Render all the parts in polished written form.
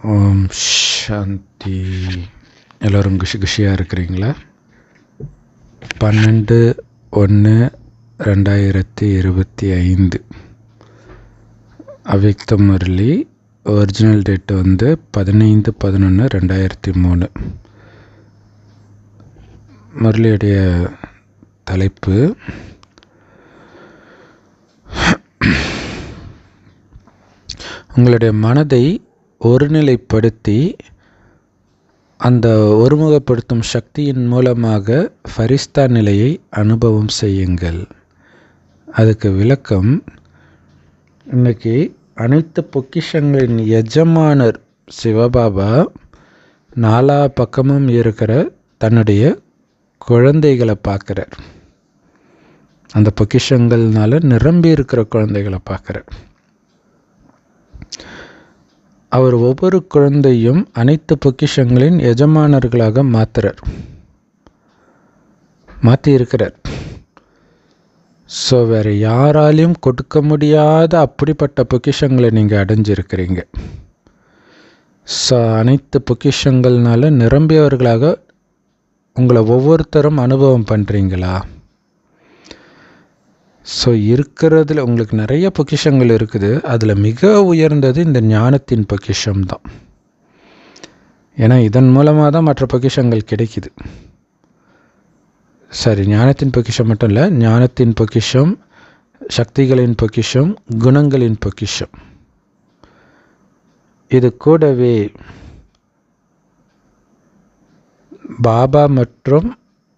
ஓம் சாந்தி. எல்லோரும் குஷியாக இருக்கிறீங்களா? 12/1/2025 அவ்யக்த முரளி. Original date 15/11/2003. முரளியுடைய தலைப்பு உங்களுடைய மனதை ஒருநிலைப்படுத்தி அந்த ஒருமுகப்படுத்தும் சக்தியின் மூலமாக ஃபரிஸ்தா நிலையை அனுபவம் செய்யுங்கள். அதுக்கு விளக்கம், இன்னைக்கு அனைத்து பொக்கிஷங்களின் எஜமானர் சிவபாபா நாலா பக்கமும் இருக்கிற தன்னுடைய குழந்தைகளை பார்க்குறார். அந்த பொக்கிஷங்கள்னால நிரம்பி இருக்கிற குழந்தைகளை பார்க்குறார். அவர் ஒவ்வொரு குழந்தையும் அனைத்து பொக்கிஷங்களின் எஜமானர்களாக மாற்றி இருக்கிறார். ஸோ வேறு யாராலையும் கொடுக்க முடியாத அப்படிப்பட்ட பொக்கிஷங்களை நீங்கள் அடைஞ்சிருக்கிறீங்க. ஸோ அனைத்து பொக்கிஷங்கள்னால நிரம்பியவர்களாக உங்களை ஒவ்வொருத்தரும் அனுபவம் பண்ணுறீங்களா? ஸோ இருக்கிறதுல உங்களுக்கு நிறைய பொக்கிஷங்கள் இருக்குது. அதில் மிக உயர்ந்தது இந்த ஞானத்தின் பொக்கிஷம் தான். ஏன்னா இதன் மூலமாக தான் மற்ற பொக்கிஷங்கள் கிடைக்குது. சரி, ஞானத்தின் பொக்கிஷம் மட்டும் இல்லை, ஞானத்தின் பொக்கிஷம், சக்திகளின் பொக்கிஷம், குணங்களின் பொக்கிஷம். இது கூடவே பாபா மற்றும்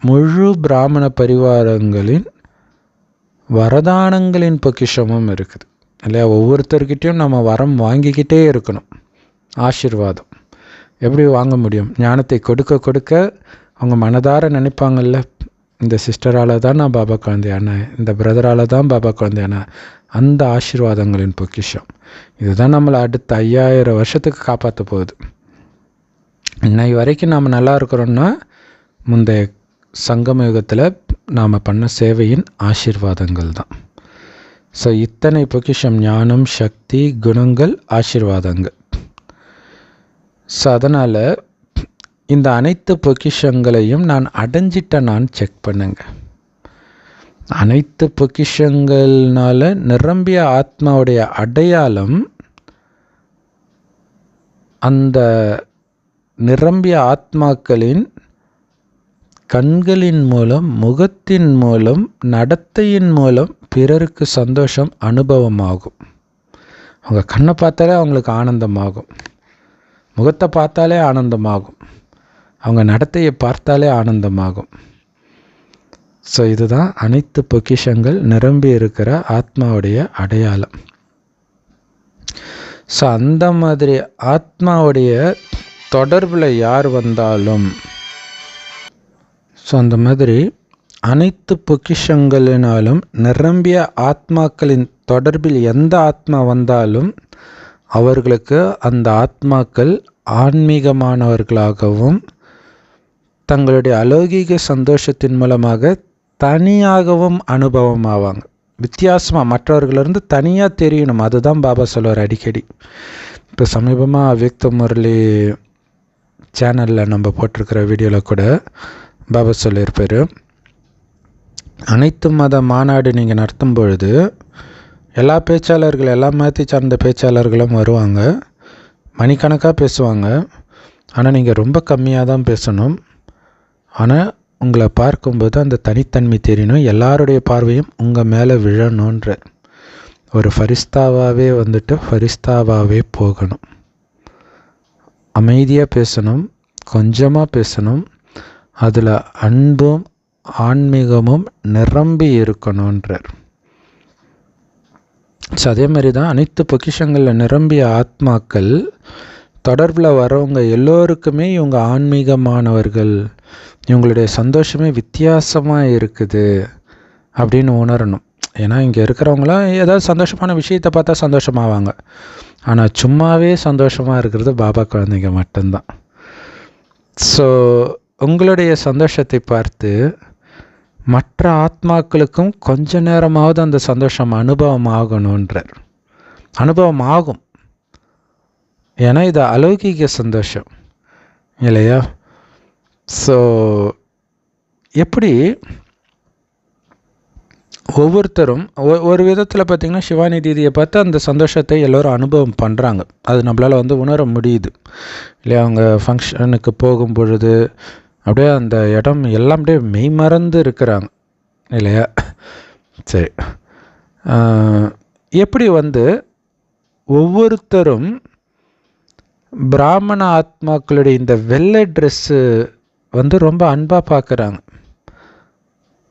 முழு பிராமண பரிவாரங்களின் வரதானங்களின் பொக்கிஷமும் இருக்குது இல்லையா? ஒவ்வொருத்தர்கிட்டையும் நம்ம வரம் வாங்கிக்கிட்டே இருக்கணும். ஆசீர்வாதம் எப்படி வாங்க முடியும்? ஞானத்தை கொடுக்க கொடுக்க அவங்க மனதார நினைப்பாங்கல்ல, இந்த சிஸ்டரால் தான் நான் பாபா குழந்தையானேன், இந்த பிரதரால் தான் பாபா குழந்தையானேன். அந்த ஆசீர்வாதங்களின் பொக்கிஷம் இதுதான் நம்மளை அடுத்த 5000 வருஷத்துக்கு காப்பாற்ற போகுது. இன்னை வரைக்கும் நாம் நல்லா இருக்கிறோன்னா முந்தைய சங்கம யுகத்தில் நாம் பண்ண சேவையின் ஆசீர்வாதங்கள் தான். ஸோ இத்தனை பொக்கிஷம், ஞானம், சக்தி, குணங்கள், ஆசீர்வாதங்கள். ஸோ அதனால் இந்த அனைத்து பொக்கிஷங்களையும் நான் அடைஞ்சிட்டேன் செக் பண்ணுங்க. அனைத்து பொக்கிஷங்கள்னால நிரம்பிய ஆத்மாவுடைய அடையாளம் அந்த நிரம்பிய ஆத்மாக்களின் கண்களின் மூலம், முகத்தின் மூலம், நடத்தையின் மூலம் பிறருக்கு சந்தோஷம் அனுபவமாகும். அவங்க கண்ணை பார்த்தாலே அவங்களுக்கு ஆனந்தமாகும், முகத்தை பார்த்தாலே ஆனந்தமாகும், அவங்க நடத்தையை பார்த்தாலே ஆனந்தமாகும். ஸோ இதுதான் அனைத்து பொக்கிஷங்கள் நிரம்பி இருக்கிற ஆத்மாவுடைய அடையாளம். ஸோ அந்த மாதிரி ஆத்மாவுடைய தொடர்பில் யார் வந்தாலும், ஸோ அந்த மாதிரி அனைத்து பொக்கிஷங்களினாலும் நிரம்பிய ஆத்மாக்களின் தொடர்பில் எந்த ஆத்மா வந்தாலும் அவர்களுக்கு அந்த ஆத்மாக்கள் ஆன்மீகமானவர்களாகவும் தங்களுடைய அலௌகீக சந்தோஷத்தின் மூலமாக தனியாகவும் அனுபவம் ஆவாங்க. வித்தியாசமாக மற்றவர்களிருந்து தனியாக தெரியணும். அதுதான் பாபா சொல்லுவார் அடிக்கடி. இப்போ சமீபமாக அவ்யக்த முரளி சேனலில் நம்ம போட்டிருக்கிற வீடியோவில் கூட பாபா சொல்லியிருப்பார், அனைத்து மத மாநாடு நீங்கள் நடத்தும் பொழுது எல்லா பேச்சாளர்கள், எல்லா மதத்தை சார்ந்த பேச்சாளர்களும் வருவாங்க, மணிக்கணக்காக பேசுவாங்க. ஆனால் நீங்கள் ரொம்ப கம்மியாக தான் பேசணும். ஆனால் உங்களை பார்க்கும்போது அந்த தனித்தன்மை தெரியணும், எல்லாருடைய பார்வையும் உங்கள் மேலே விழணுன்ற ஒரு ஃபரிஸ்தாவாகவே வந்துட்டு ஃபரிஸ்தாவாகவே போகணும். அமைதியாக பேசணும், கொஞ்சமாக பேசணும், அதில் அன்பும் ஆன்மீகமும் நிரம்பி இருக்கணுன்றார். ஸோ அதே மாதிரி தான் அனைத்து பொக்கிஷங்களில் நிரம்பிய ஆத்மாக்கள் தொடர்பில் வரவங்க எல்லோருக்குமே இவங்க ஆன்மீகமானவர்கள், இவங்களுடைய சந்தோஷமே வித்தியாசமாக இருக்குது அப்படின்னு உணரணும். ஏன்னா இங்கே இருக்கிறவங்களாம் ஏதாவது சந்தோஷமான விஷயத்தை பார்த்தா சந்தோஷமாவாங்க. ஆனால் சும்மாவே சந்தோஷமாக இருக்கிறது பாபா குழந்தைங்க மட்டும்தான். ஸோ உங்களுடைய சந்தோஷத்தை பார்த்து மற்ற ஆத்மாக்களுக்கும் கொஞ்ச நேரமாவது அந்த சந்தோஷம் அனுபவம் ஆகணுன்றார். அனுபவம் ஆகும். ஏன்னா இது அலௌகிக சந்தோஷம் இல்லையா? ஸோ எப்படி ஒவ்வொருத்தரும் ஒரு விதத்தில் பார்த்திங்கன்னா சிவானி தீதியை பார்த்து அந்த சந்தோஷத்தை எல்லோரும் அனுபவம் பண்ணுறாங்க. அது நம்மளால் உணர முடியுது இல்லையா? அவங்க ஃபங்க்ஷனுக்கு போகும் பொழுது அப்படியே அந்த இடம் எல்லாம் அப்படியே மெய்மறந்து இருக்கிறாங்க இல்லையா? சரி, எப்படி ஒவ்வொருத்தரும் பிராமண ஆத்மாக்களுடைய இந்த வெள்ளை ட்ரெஸ்ஸு ரொம்ப அன்பாக பார்க்குறாங்க.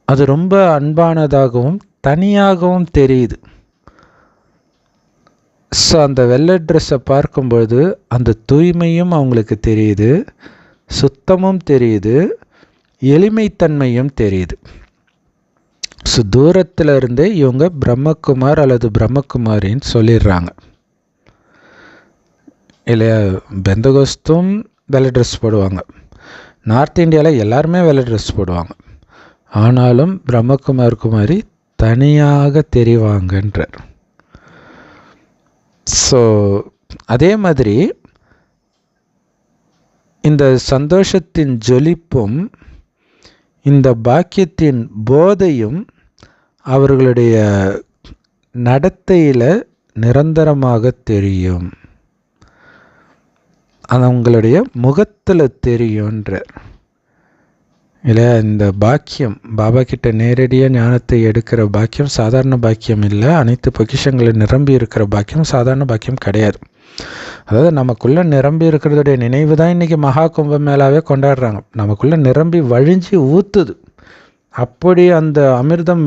அது ரொம்ப அன்பானதாகவும் தனியாகவும் தெரியுது. ஸோ அந்த வெள்ளை ட்ரெஸ்ஸை பார்க்கும்பொழுது அந்த தூய்மையும் அவங்களுக்கு தெரியுது, சுத்தமும் தெரியுது, எளிமைத்தன்மையும் தெரியுது. ஸோ தூரத்தில் இருந்தே இவங்க பிரம்மகுமார் அல்லது பிரம்மகுமாரின்னு சொல்லிடுறாங்க இல்லையா? பெந்தகோஸ்தும் வெள்ளை ட்ரெஸ் போடுவாங்க, நார்த் இந்தியாவில் எல்லாருமே வெள்ளை ட்ரெஸ் போடுவாங்க. ஆனாலும் பிரம்மகுமார் குமாரி தனியாக தெரிவாங்கன்றார். ஸோ அதே மாதிரி இந்த சந்தோஷத்தின் ஜொலிப்பும் இந்த பாக்கியத்தின் போதையும் அவர்களுடைய நடத்தையில் நிரந்தரமாக தெரியும், அது அவங்களுடைய முகத்தில் தெரியும்ன்றார் இல்லையா? இந்த பாக்கியம் பாபா கிட்ட நேரடியாக ஞானத்தை எடுக்கிற பாக்கியம் சாதாரண பாக்கியம் இல்லை. அனைத்து பொக்கிஷங்களை நிரம்பி இருக்கிற பாக்கியம் சாதாரண பாக்கியம் கிடையாது. அதாவது நமக்குள்ளே நிரம்பி இருக்கிறதுடைய நினைவு தான் இன்றைக்கி மகா கும்பமேளாவே கொண்டாடுறாங்க. நமக்குள்ளே நிரம்பி வழிஞ்சி ஊற்றுது. அப்படி அந்த அமிர்தம்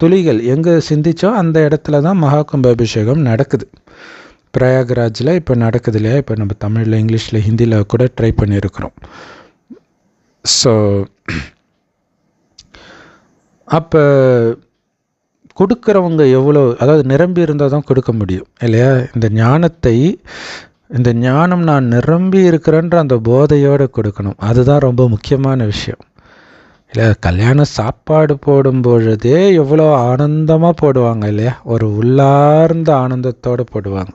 துளிகள் எங்கே சிந்திச்சோ அந்த இடத்துல தான் மகா கும்பாபிஷேகம் நடக்குது. பிரயாக்ராஜில் இப்போ நடக்குது இல்லையா? இப்போ நம்ம தமிழில், இங்கிலீஷில், ஹிந்தியில் கூட ட்ரை பண்ணியிருக்கிறோம். ஸோ அப்போ கொடுக்குறவங்க எவ்வளோ, அதாவது நிரம்பி இருந்தால் தான் கொடுக்க முடியும் இல்லையா? இந்த ஞானம் நான் நிரம்பி இருக்கிறேன்ற அந்த போதையோடு கொடுக்கணும். அதுதான் ரொம்ப முக்கியமான விஷயம் இல்லை? கல்யாண சாப்பாடு போடும் பொழுதே எவ்வளோ ஆனந்தமாக போடுவாங்க இல்லையா? ஒரு உள்ளார்ந்த ஆனந்தத்தோடு போடுவாங்க.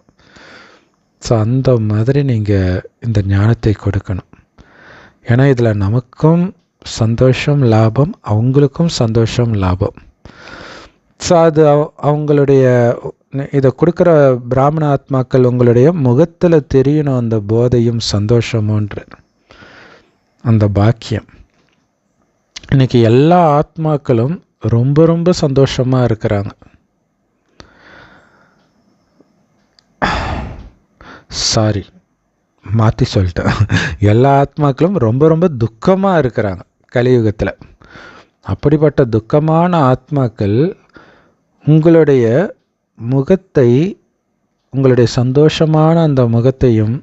ஸோ அந்த மாதிரி நீங்கள் இந்த ஞானத்தை கொடுக்கணும். ஏன்னா இதில் நமக்கும் சந்தோஷம் லாபம், அவங்களுக்கும் சந்தோஷம் லாபம். ஸோ அது அவங்களுடைய இதை கொடுக்குற பிராமண ஆத்மாக்கள் உங்களுடைய முகத்தில் தெரியணும் அந்த போதையும் சந்தோஷமுன்ற அந்த பாக்கியம். இன்றைக்கி எல்லா ஆத்மாக்களும் ரொம்ப ரொம்ப சந்தோஷமாக இருக்கிறாங்க. சாரி, மாற்றி சொல்லிட்டேன். எல்லா ஆத்மாக்களும் ரொம்ப ரொம்ப துக்கமாக இருக்கிறாங்க கலியுகத்தில். அப்படிப்பட்ட துக்கமான ஆத்மாக்கள் உங்களுடைய முகத்தை, உங்களுடைய சந்தோஷமான அந்த முகத்தையும்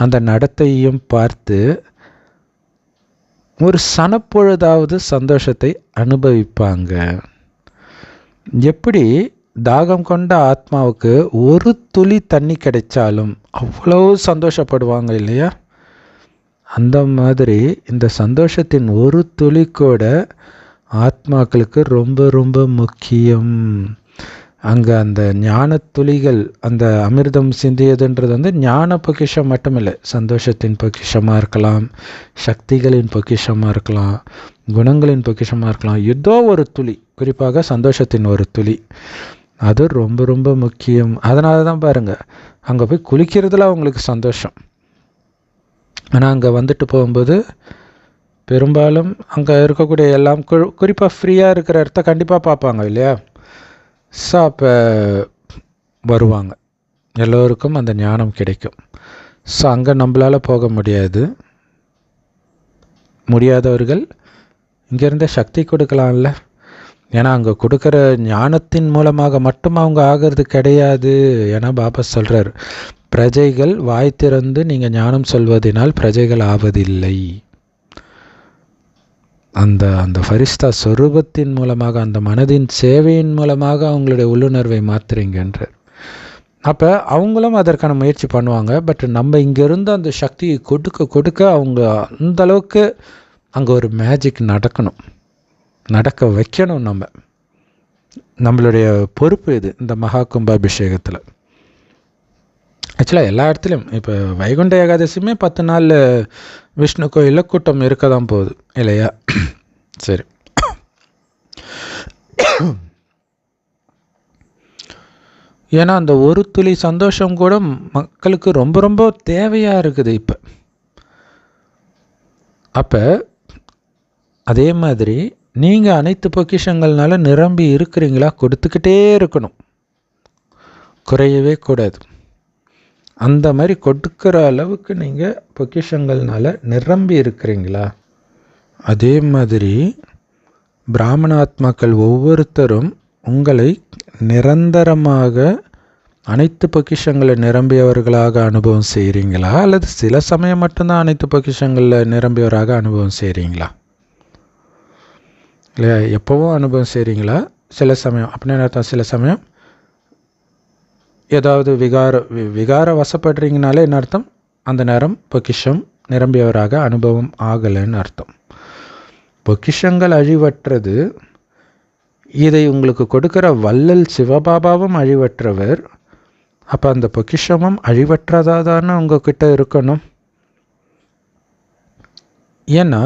அந்த நடத்தையும் பார்த்து ஒரு சனப்பொழுதாவது சந்தோஷத்தை அனுபவிப்பாங்க. எப்படி தாகம் கொண்ட ஆத்மாவுக்கு ஒரு துளி தண்ணி கிடைச்சாலும் அவ்வளோ சந்தோஷப்படுவாங்க இல்லையா? அந்த மாதிரி இந்த சந்தோஷத்தின் ஒரு துளி கூட ஆத்மாக்களுக்கு ரொம்ப ரொம்ப முக்கியம். அங்கே அந்த ஞான துளிகள், அந்த அமிர்தம் சிந்தியதுன்றது ஞான பொக்கிஷம் மட்டும் இல்லை, சந்தோஷத்தின் பொக்கிஷமாக இருக்கலாம், சக்திகளின் பொக்கிஷமாக இருக்கலாம், குணங்களின் பொக்கிஷமாக இருக்கலாம். ஏதோ ஒரு துளி, குறிப்பாக சந்தோஷத்தின் ஒரு துளி, அது ரொம்ப ரொம்ப முக்கியம். அதனால தான் பாருங்கள், அங்கே போய் குளிக்கிறதுல அவங்களுக்கு சந்தோஷம். ஆனால் அங்கே வந்துட்டு போகும்போது பெரும்பாலும் அங்கே இருக்கக்கூடிய எல்லாம் குறிப்பாக ஃப்ரீயாக இருக்கிற இடத்த கண்டிப்பாக பார்ப்பாங்க இல்லையா? ஸோ அப்போ வருவாங்க, எல்லோருக்கும் அந்த ஞானம் கிடைக்கும். ஸோ அங்கே நம்மளால் போக முடியாதவர்கள் இங்கேருந்த சக்தி கொடுக்கலாம்ல. ஏன்னா அங்கே கொடுக்குற ஞானத்தின் மூலமாக மட்டும் அவங்க ஆகிறது கிடையாது. ஏன்னா பாபா சொல்கிறார், பிரஜைகள் வாய் திறந்து நீங்கள் ஞானம் சொல்வதனால் பிரஜைகள் ஆவதில்லை. அந்த ஃபரிஸ்தா சொரூபத்தின் மூலமாக, அந்த மனதின் சேவையின் மூலமாக அவங்களுடைய உள்ளுணர்வை மாற்றுறீங்கன்றார். அப்போ அவங்களும் அதற்கான முயற்சி பண்ணுவாங்க. பட் நம்ம இங்கேருந்து அந்த சக்தியை கொடுக்க அவங்க அந்தளவுக்கு அங்கே ஒரு மேஜிக் நடக்க வைக்கணும். நம்மளுடைய பொறுப்பு இது இந்த மகா கும்பாபிஷேகத்தில். ஆக்சுவலாக எல்லா இடத்துலையும் இப்போ வைகுண்ட ஏகாதசியுமே 10 நாள் விஷ்ணு கோயிலில் கூட்டம் இருக்க தான் போகுது இல்லையா? சரி. ஏன்னா அந்த ஒரு துளி சந்தோஷம் கூட மக்களுக்கு ரொம்ப ரொம்ப தேவையாக இருக்குது இப்போ. அப்போ அதே மாதிரி நீங்கள் அனைத்து பொக்கிஷங்கள்னால நிரம்பி இருக்கிறீங்களா? கொடுத்துக்கிட்டே இருக்கணும், குறையவே கூடாது. அந்த மாதிரி கொடுக்குற அளவுக்கு நீங்கள் பொக்கிஷங்கள்னால நிரம்பி இருக்கிறீங்களா? அதே மாதிரி பிராமண ஆத்மாக்கள் ஒவ்வொருத்தரும் உங்களை நிரந்தரமாக அனைத்து பொக்கிஷங்களை நிரம்பியவர்களாக அனுபவம் செய்கிறீங்களா, அல்லது சில சமயம் மட்டும்தான் அனைத்து பொக்கிஷங்களில் நிரம்பியவராக அனுபவம் செய்கிறீங்களா? இல்லையா? எப்போவும் அனுபவம் செய்கிறீங்களா? சில சமயம் அப்படின்னு அர்த்தம். சில சமயம் ஏதாவது விகார வசப்படுறீங்கனாலே என்ன அர்த்தம்? அந்த நேரம் பொக்கிஷம் நிரம்பியவராக அனுபவம் ஆகலைன்னு அர்த்தம். பொக்கிஷங்கள் அழிவற்றது. இதை உங்களுக்கு கொடுக்குற வள்ளல் சிவபாபாவும் அழிவற்றவர். அப்போ அந்த பொக்கிஷமும் அழிவற்றதாக தானே உங்ககிட்ட இருக்கணும். ஏன்னா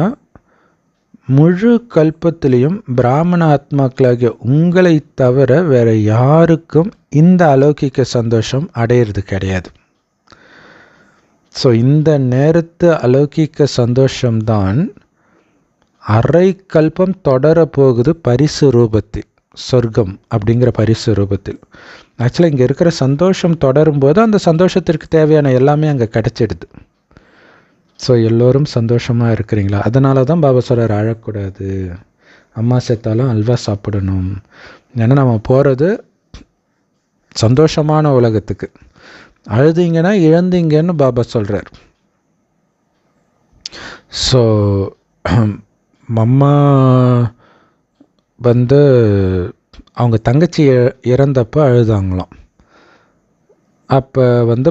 முழு கல்பத்திலையும் பிராமண ஆத்மாக்களாகிய உங்களை தவிர வேற யாருக்கும் இந்த அலௌகிக்க சந்தோஷம் அடையிறது கிடையாது. ஸோ இந்த நேரத்து அலௌகிக்க சந்தோஷம்தான் அரை கல்பம் தொடர போகுது பரிசு ரூபத்தில், சொர்க்கம் அப்படிங்கிற பரிசு ரூபத்தில். ஆக்சுவலாக இங்கே இருக்கிற சந்தோஷம் தொடரும்போது அந்த சந்தோஷத்திற்கு தேவையான எல்லாமே அங்கே கிடச்சிடுது. ஸோ எல்லோரும் சந்தோஷமாக இருக்கிறீங்களா? அதனால தான் பாபா சொல்கிறார், அழக்கூடாது, அம்மா செத்தாலும் அல்வா சாப்பிடணும். ஏன்னா நம்ம போகிறது சந்தோஷமான உலகத்துக்கு. அழுதிங்கன்னா இழந்தீங்கன்னு பாபா சொல்கிறார். ஸோ அம்மா வந்து அவங்க தங்கச்சி இறந்தப்போ அழுதாங்களாம். அப்போ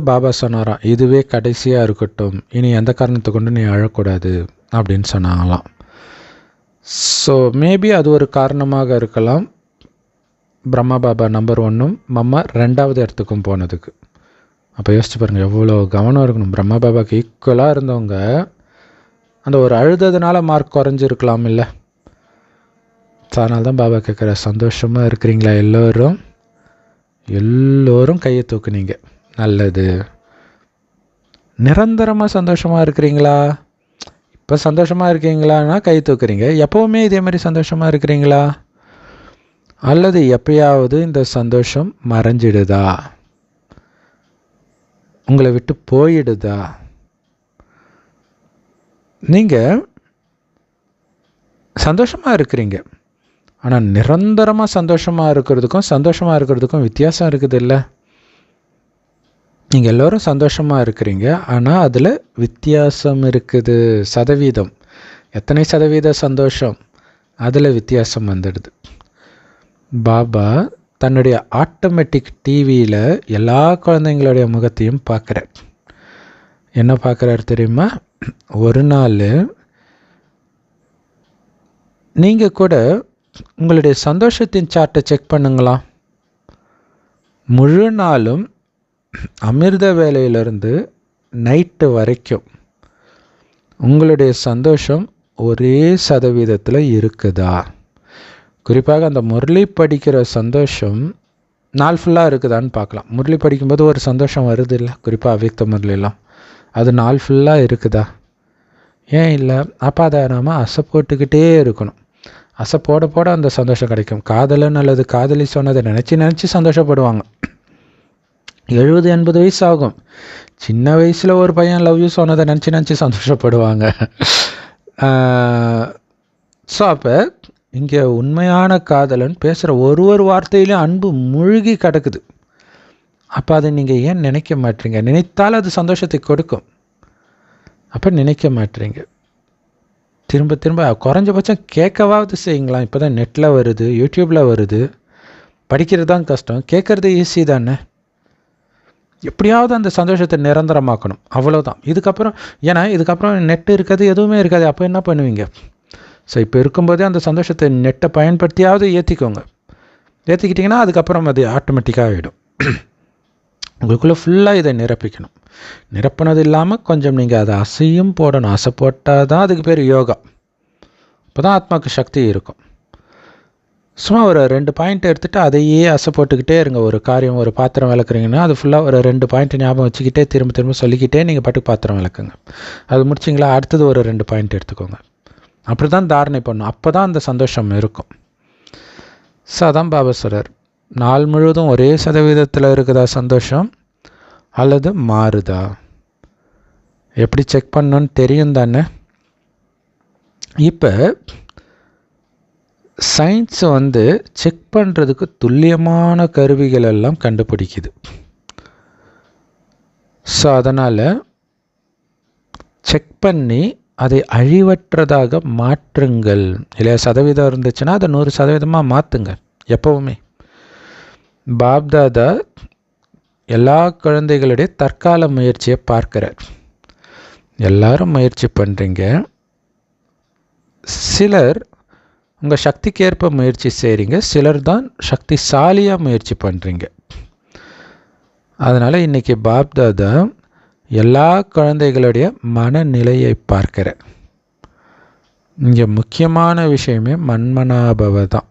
பாபா சொன்னாராம், இதுவே கடைசியாக இருக்கட்டும், இனி எந்த காரணத்தை கொண்டு நீ அழக்கூடாது அப்படின்னு சொன்னாங்களாம். ஸோ மேபி அது ஒரு காரணமாக இருக்கலாம். பிரம்மா பாபா நம்பர் 1ம் மம்மா 2வது இடத்துக்கும் போனதுக்கு. அப்போ யோசிச்சு பாருங்கள், எவ்வளோ கவனம் இருக்கணும். பிரம்மா பாபாவுக்கு ஈக்குவலாக இருந்தவங்க அந்த ஒரு அழுததுனால மார்க் குறைஞ்சிருக்கலாம் இல்லை? அதனால தான் பாபா கேட்குற, சந்தோஷமாக இருக்கிறீங்களா எல்லோரும்? எல்லோரும் கையை தூக்குனீங்க, நல்லது. நிரந்தரமாக சந்தோஷமாக இருக்கிறீங்களா? இப்போ சந்தோஷமாக இருக்கீங்களான்னா கை தூக்குறீங்க. எப்போவுமே இதே மாதிரி சந்தோஷமாக இருக்கிறீங்களா? அல்லது எப்பயாவது இந்த சந்தோஷம் மறைஞ்சிடுதா, உங்களை விட்டு போயிடுதா? நீங்கள் சந்தோஷமாக இருக்கிறீங்க, ஆனால் நிரந்தரமாக சந்தோஷமாக இருக்கிறதுக்கும் வித்தியாசம் இருக்குது இல்லை? நீங்கள் எல்லோரும் சந்தோஷமாக இருக்கிறீங்க, ஆனால் அதில் வித்தியாசம் இருக்குது. சதவீதம், எத்தனை சதவீத சந்தோஷம், அதில் வித்தியாசம் வந்துடுது. பாபா தன்னுடைய ஆட்டோமேட்டிக் டிவியில் எல்லா குழந்தைங்களுடைய முகத்தையும் பார்க்குறார். என்ன பார்க்குறாரு தெரியுமா? ஒரு நாள் நீங்கள் கூட உங்களுடைய சந்தோஷத்தின் சார்ட்டை செக் பண்ணுங்களா. முழு நாளும் அமிர்த வேலையிலிருந்து நைட்டு வரைக்கும் உங்களுடைய சந்தோஷம் ஒரே சதவீதத்தில் இருக்குதா? குறிப்பாக அந்த முரளி படிக்கிற சந்தோஷம் நாள் ஃபுல்லாக இருக்குதான்னு பார்க்கலாம். முரளி படிக்கும்போது ஒரு சந்தோஷம் வருது இல்லை, குறிப்பாக அவ்யக்த முரளிலாம், அது நாள் ஃபுல்லாக இருக்குதா? ஏன் இல்லை? அப்போ அதை நாம் அசை போட்டுக்கிட்டே இருக்கணும். அசை போட போட அந்த சந்தோஷம் கிடைக்கும். காதலன் அல்லது காதலி சொன்னதை நினச்சி சந்தோஷப்படுவாங்க. 70-80 வயசு ஆகும். சின்ன வயசில் ஒரு பையன் லவ் யூ சொன்னதை நினச்சி சந்தோஷப்படுவாங்க. ஸோ அப்போ இங்கே உண்மையான காதலன் பேசுகிற ஒரு வார்த்தையிலும் அன்பு மூழ்கி கிடக்குது. அப்போ அதை நீங்கள் ஏன் நினைக்க மாட்டீங்க? நினைத்தால் அது சந்தோஷத்தை கொடுக்கும். அப்போ நினைக்க மாட்டீங்க. திரும்ப குறைஞ்சபட்சம் கேட்கவாவது செய்யுங்களா. இப்போ தான் நெட்டில் வருது, யூடியூப்பில் வருது. படிக்கிறது தான் கஷ்டம், கேட்குறது ஈஸி தானே. எப்படியாவது அந்த சந்தோஷத்தை நிரந்தரமாக்கணும், அவ்வளோதான். இதுக்கப்புறம் நெட்டு இருக்காது, எதுவுமே இருக்காது. அப்போ என்ன பண்ணுவீங்க? ஸோ இப்போ இருக்கும்போதே அந்த சந்தோஷத்தை நெட்டை பயன்படுத்தியாவது ஏற்றிக்கோங்க. ஏற்றிக்கிட்டிங்கன்னா அதுக்கப்புறம் அது ஆட்டோமேட்டிக்காக ஆகிடும். உங்களுக்குள்ளே ஃபுல்லாக இதை நிரப்பிக்கணும். நிரப்பினது இல்லாமல் கொஞ்சம் நீங்கள் அதை அசையும் போடணும். அசை போட்டால் தான் அதுக்கு பேர் யோகா. அப்போ தான் ஆத்மாவுக்கு சக்தி இருக்கும். சும்மா ஒரு 2 பாயிண்ட் எடுத்துகிட்டு அதையே அசை போட்டுக்கிட்டே இருங்க. ஒரு காரியம், ஒரு பாத்திரம் விளக்குறீங்கன்னா அது ஃபுல்லாக ஒரு 2 பாயிண்ட் ஞாபகம் வச்சுக்கிட்டே திரும்ப திரும்ப சொல்லிக்கிட்டே நீங்கள் பாட்டுக்கு பாத்திரம் விளக்குங்க. அது முடிச்சிங்களா, அடுத்தது ஒரு 2 பாயிண்ட் எடுத்துக்கோங்க. அப்படி தான் தாரணை பண்ணணும். அப்போ தான் அந்த சந்தோஷம் இருக்கும். ஸோ அதான் பாபா சொல்றார், நாள் முழுவதும் ஒரே சதவீதத்தில் இருக்குதா சந்தோஷம் அல்லது மாறுதா? எப்படி செக் பண்ணணும்னு தெரியும் தானே. இப்போ சயின்ஸ் செக் பண்ணுறதுக்கு துல்லியமான கருவிகள் எல்லாம் கண்டுபிடிக்குது. ஸோ அதனால் செக் பண்ணி அதை அழிவற்றதாக மாற்றுங்கள். இல்லையா, சதவீதம் இருந்துச்சுன்னா அதை 100% மாற்றுங்க. எப்போவுமே பாப்தாதா எல்லா குழந்தைகளுடைய தற்கால முயற்சியை பார்க்கிறார். எல்லாரும் முயற்சி பண்ணுறீங்க. சிலர் உங்கள் சக்திக்கு ஏற்ப முயற்சி செய்கிறீங்க, சிலர் தான் சக்திசாலியாக முயற்சி பண்ணுறீங்க. அதனால் இன்றைக்கி பாப்தாதா எல்லா குழந்தைகளுடைய மனநிலையை பார்க்கிறார். இங்கே முக்கியமான விஷயமே மன்மனாபவ தான்.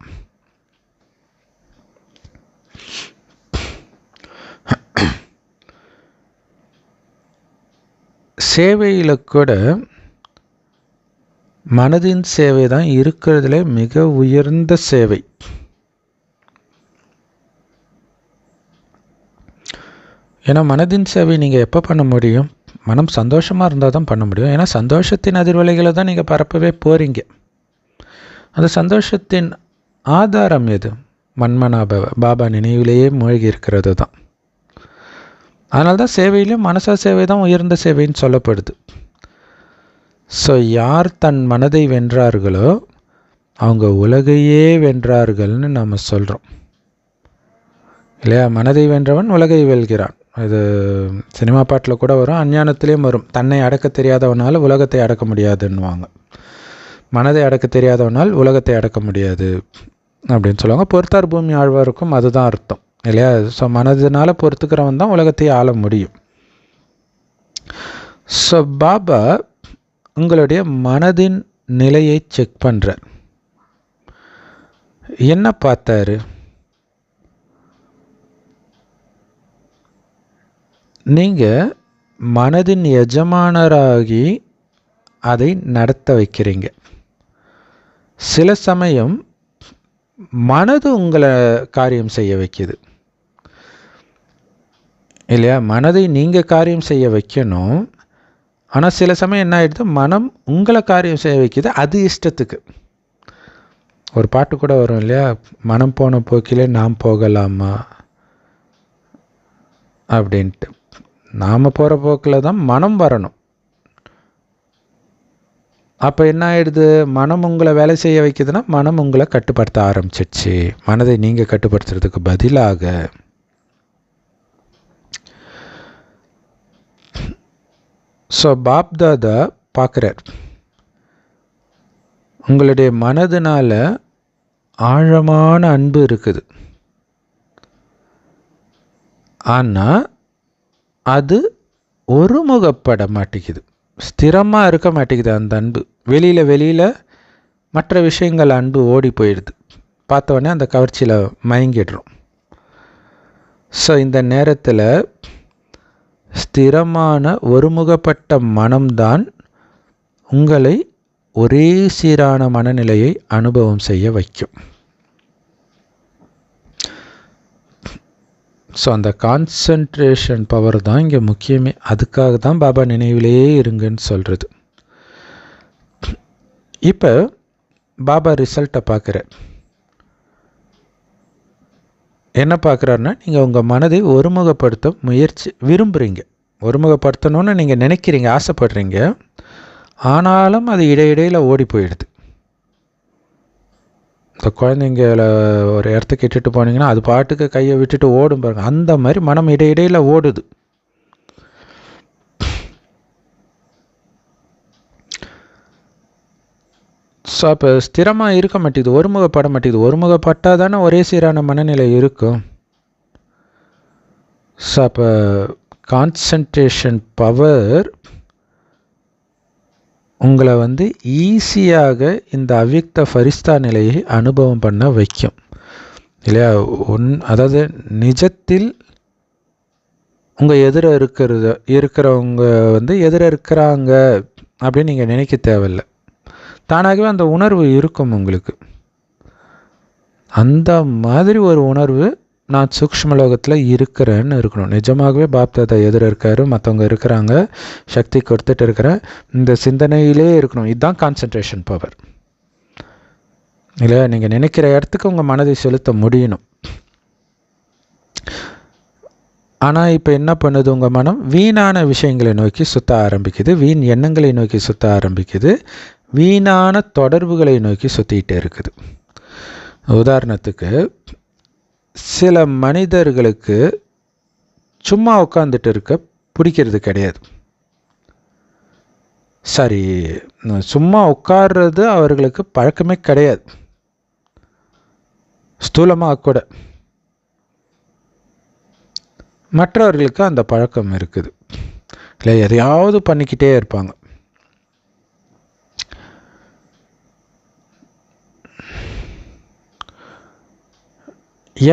சேவையில் கூட மனதின் சேவை தான் இருக்கிறதுல மிக உயர்ந்த சேவை. ஏன்னா மனதின் சேவை நீங்கள் எப்போ பண்ண முடியும்? மனம் சந்தோஷமாக இருந்தால் தான் பண்ண முடியும். ஏன்னா சந்தோஷத்தின் அதிர்வலைகளை தான் நீங்கள் பரப்பவே போகிறீங்க. அந்த சந்தோஷத்தின் ஆதாரம் எது? மன்மனாபவ, பாபா நினைவிலேயே மூழ்கி இருக்கிறது தான். அதனால தான் சேவையிலும் மனசா சேவை தான் உயர்ந்த சேவைன்னு சொல்லப்படுது. ஸோ யார் தன் மனதை வென்றார்களோ அவங்க உலகையே வென்றார்கள்னு நம்ம சொல்கிறோம் இல்லையா. மனதை வென்றவன் உலகை வெல்கிறான். இது சினிமா பாட்டில் கூட வரும், அஞ்ஞானத்திலேயும் வரும். தன்னை அடக்க தெரியாதவனால் உலகத்தை அடக்க முடியாதுன்னுவாங்க. மனதை அடக்க தெரியாதவனால் உலகத்தை அடக்க முடியாது அப்படின்னு சொல்லுவாங்க. பொறுத்தார் பூமி ஆழ்வாருக்கும் அதுதான் அர்த்தம் இல்லையா. ஸோ மனதினால் பொறுத்துக்கிறவன் தான் உலகத்தையே ஆள முடியும். ஸோ பாபா உங்களுடைய மனதின் நிலையை செக் பண்ணுறார். என்ன பார்த்தாரு? நீங்கள் மனதின் எஜமானராகி அதை நடத்த வைக்கிறீங்க. சில சமயம் மனது உங்களை காரியம் செய்ய வைக்கிது இல்லையா. மனதை நீங்கள் காரியம் செய்ய வைக்கணும். ஆனால் சில சமயம் என்ன ஆகிடுது, மனம் உங்களை காரியம் செய்ய வைக்கிது அது இஷ்டத்துக்கு. ஒரு பாட்டு கூட வரும் இல்லையா, மனம் போன போக்கிலே நாம் போகலாமா அப்படின்ட்டு. நாம் போகிற போக்கில் தான் மனம் வரணும். அப்போ என்ன ஆகிடுது, மனம் உங்களை வேலை செய்ய வைக்குதுன்னா மனம் உங்களை கட்டுப்படுத்த ஆரம்பிச்சிடுச்சு. மனதை நீங்கள் கட்டுப்படுத்துறதுக்கு பதிலாக ஸோ பாப்தாதா பார்க்குறார், உங்களுடைய மனதினால் ஆழமான அன்பு இருக்குது. ஆனால் அது ஒருமுகப்பட மாட்டேங்குது, ஸ்திரமாக இருக்க மாட்டேங்குது. அந்த அன்பு வெளியில் மற்ற விஷயங்கள் அன்பு ஓடி போயிடுது. பார்த்தோன்னே அந்த கவர்ச்சியில் மயங்கிடுறோம். ஸோ இந்த நேரத்தில் ஸ்திரமான ஒருமுகப்பட்ட மனம்தான் உங்களை ஒரே சீரான மனநிலையை அனுபவம் செய்ய வைக்கும். ஸோ அந்த கான்சன்ட்ரேஷன் பவர் தான் இங்கே முக்கியமே. அதுக்காக தான் பாபா நினைவிலேயே இருங்கன்னு சொல்கிறது. இப்போ பாபா ரிசல்ட்டை பார்க்குறார். என்ன பார்க்குறாருன்னா, நீங்கள் உங்கள் மனதை ஒருமுகப்படுத்த விரும்புகிறீங்க, ஒருமுகப்படுத்தணும்னு நீங்கள் நினைக்கிறீங்க, ஆசைப்படுறீங்க. ஆனாலும் அது இடையிடையில் ஓடி போயிடுது. இந்த குழந்தைங்கள ஒரு இடத்துக்கு இட்டுட்டு போனீங்கன்னா அது பாட்டுக்கு கையை விட்டுட்டு ஓடும் பாருங்க, அந்த மாதிரி மனம் இடையிடையில் ஓடுது. ஸோ அப்போ ஸ்திரமாக இருக்க மாட்டேங்குது, ஒருமுகப்பட மாட்டேங்குது. ஒருமுகப்பட்டால் தானே ஒரே சீரான மனநிலை இருக்கும். ஸோ அப்போ கான்சன்ட்ரேஷன் பவர் உங்களை ஈஸியாக இந்த அவ்யக்த ஃபரிஸ்தா நிலையை அனுபவம் பண்ண வைக்கும் இல்லையா. அதாவது நிஜத்தில் உங்கள் எதிர இருக்கிறவங்க எதிர இருக்கிறாங்க அப்படின்னு நீங்கள் நினைக்க தேவையில்லை. தானாகவே அந்த உணர்வு இருக்கும் உங்களுக்கு. அந்த மாதிரி ஒரு உணர்வு நான் சூக்ஷ்மலோகத்தில் இருக்கிறேன்னு இருக்கணும். நிஜமாகவே பாப்தாதா எதிர இருக்காரு, மற்றவங்க இருக்கிறாங்க, சக்தி கொடுத்துட்டு இருக்கிறேன், இந்த சிந்தனையிலே இருக்கணும். இதுதான் கான்சன்ட்ரேஷன் பவர் இல்லையா. நீங்கள் நினைக்கிற இடத்துக்கு உங்கள் மனதை செலுத்த முடியணும். ஆனால் இப்போ என்ன பண்ணுது, உங்கள் மனம் வீணான விஷயங்களை நோக்கி சுத்த ஆரம்பிக்குது, வீண் எண்ணங்களை நோக்கி சுத்த ஆரம்பிக்குது, வீணான தொடர்புகளை நோக்கி சுற்றிக்கிட்டே இருக்குது. உதாரணத்துக்கு சில மனிதர்களுக்கு சும்மா உட்காந்துட்டு இருக்க பிடிக்கிறது கிடையாது. சரி, சும்மா உட்கார்றது அவர்களுக்கு பழக்கமே கிடையாது, ஸ்தூலமாக கூட. மற்றவர்களுக்கு அந்த பழக்கம் இருக்குது இல்லை, எதையாவது பண்ணிக்கிட்டே இருப்பாங்க.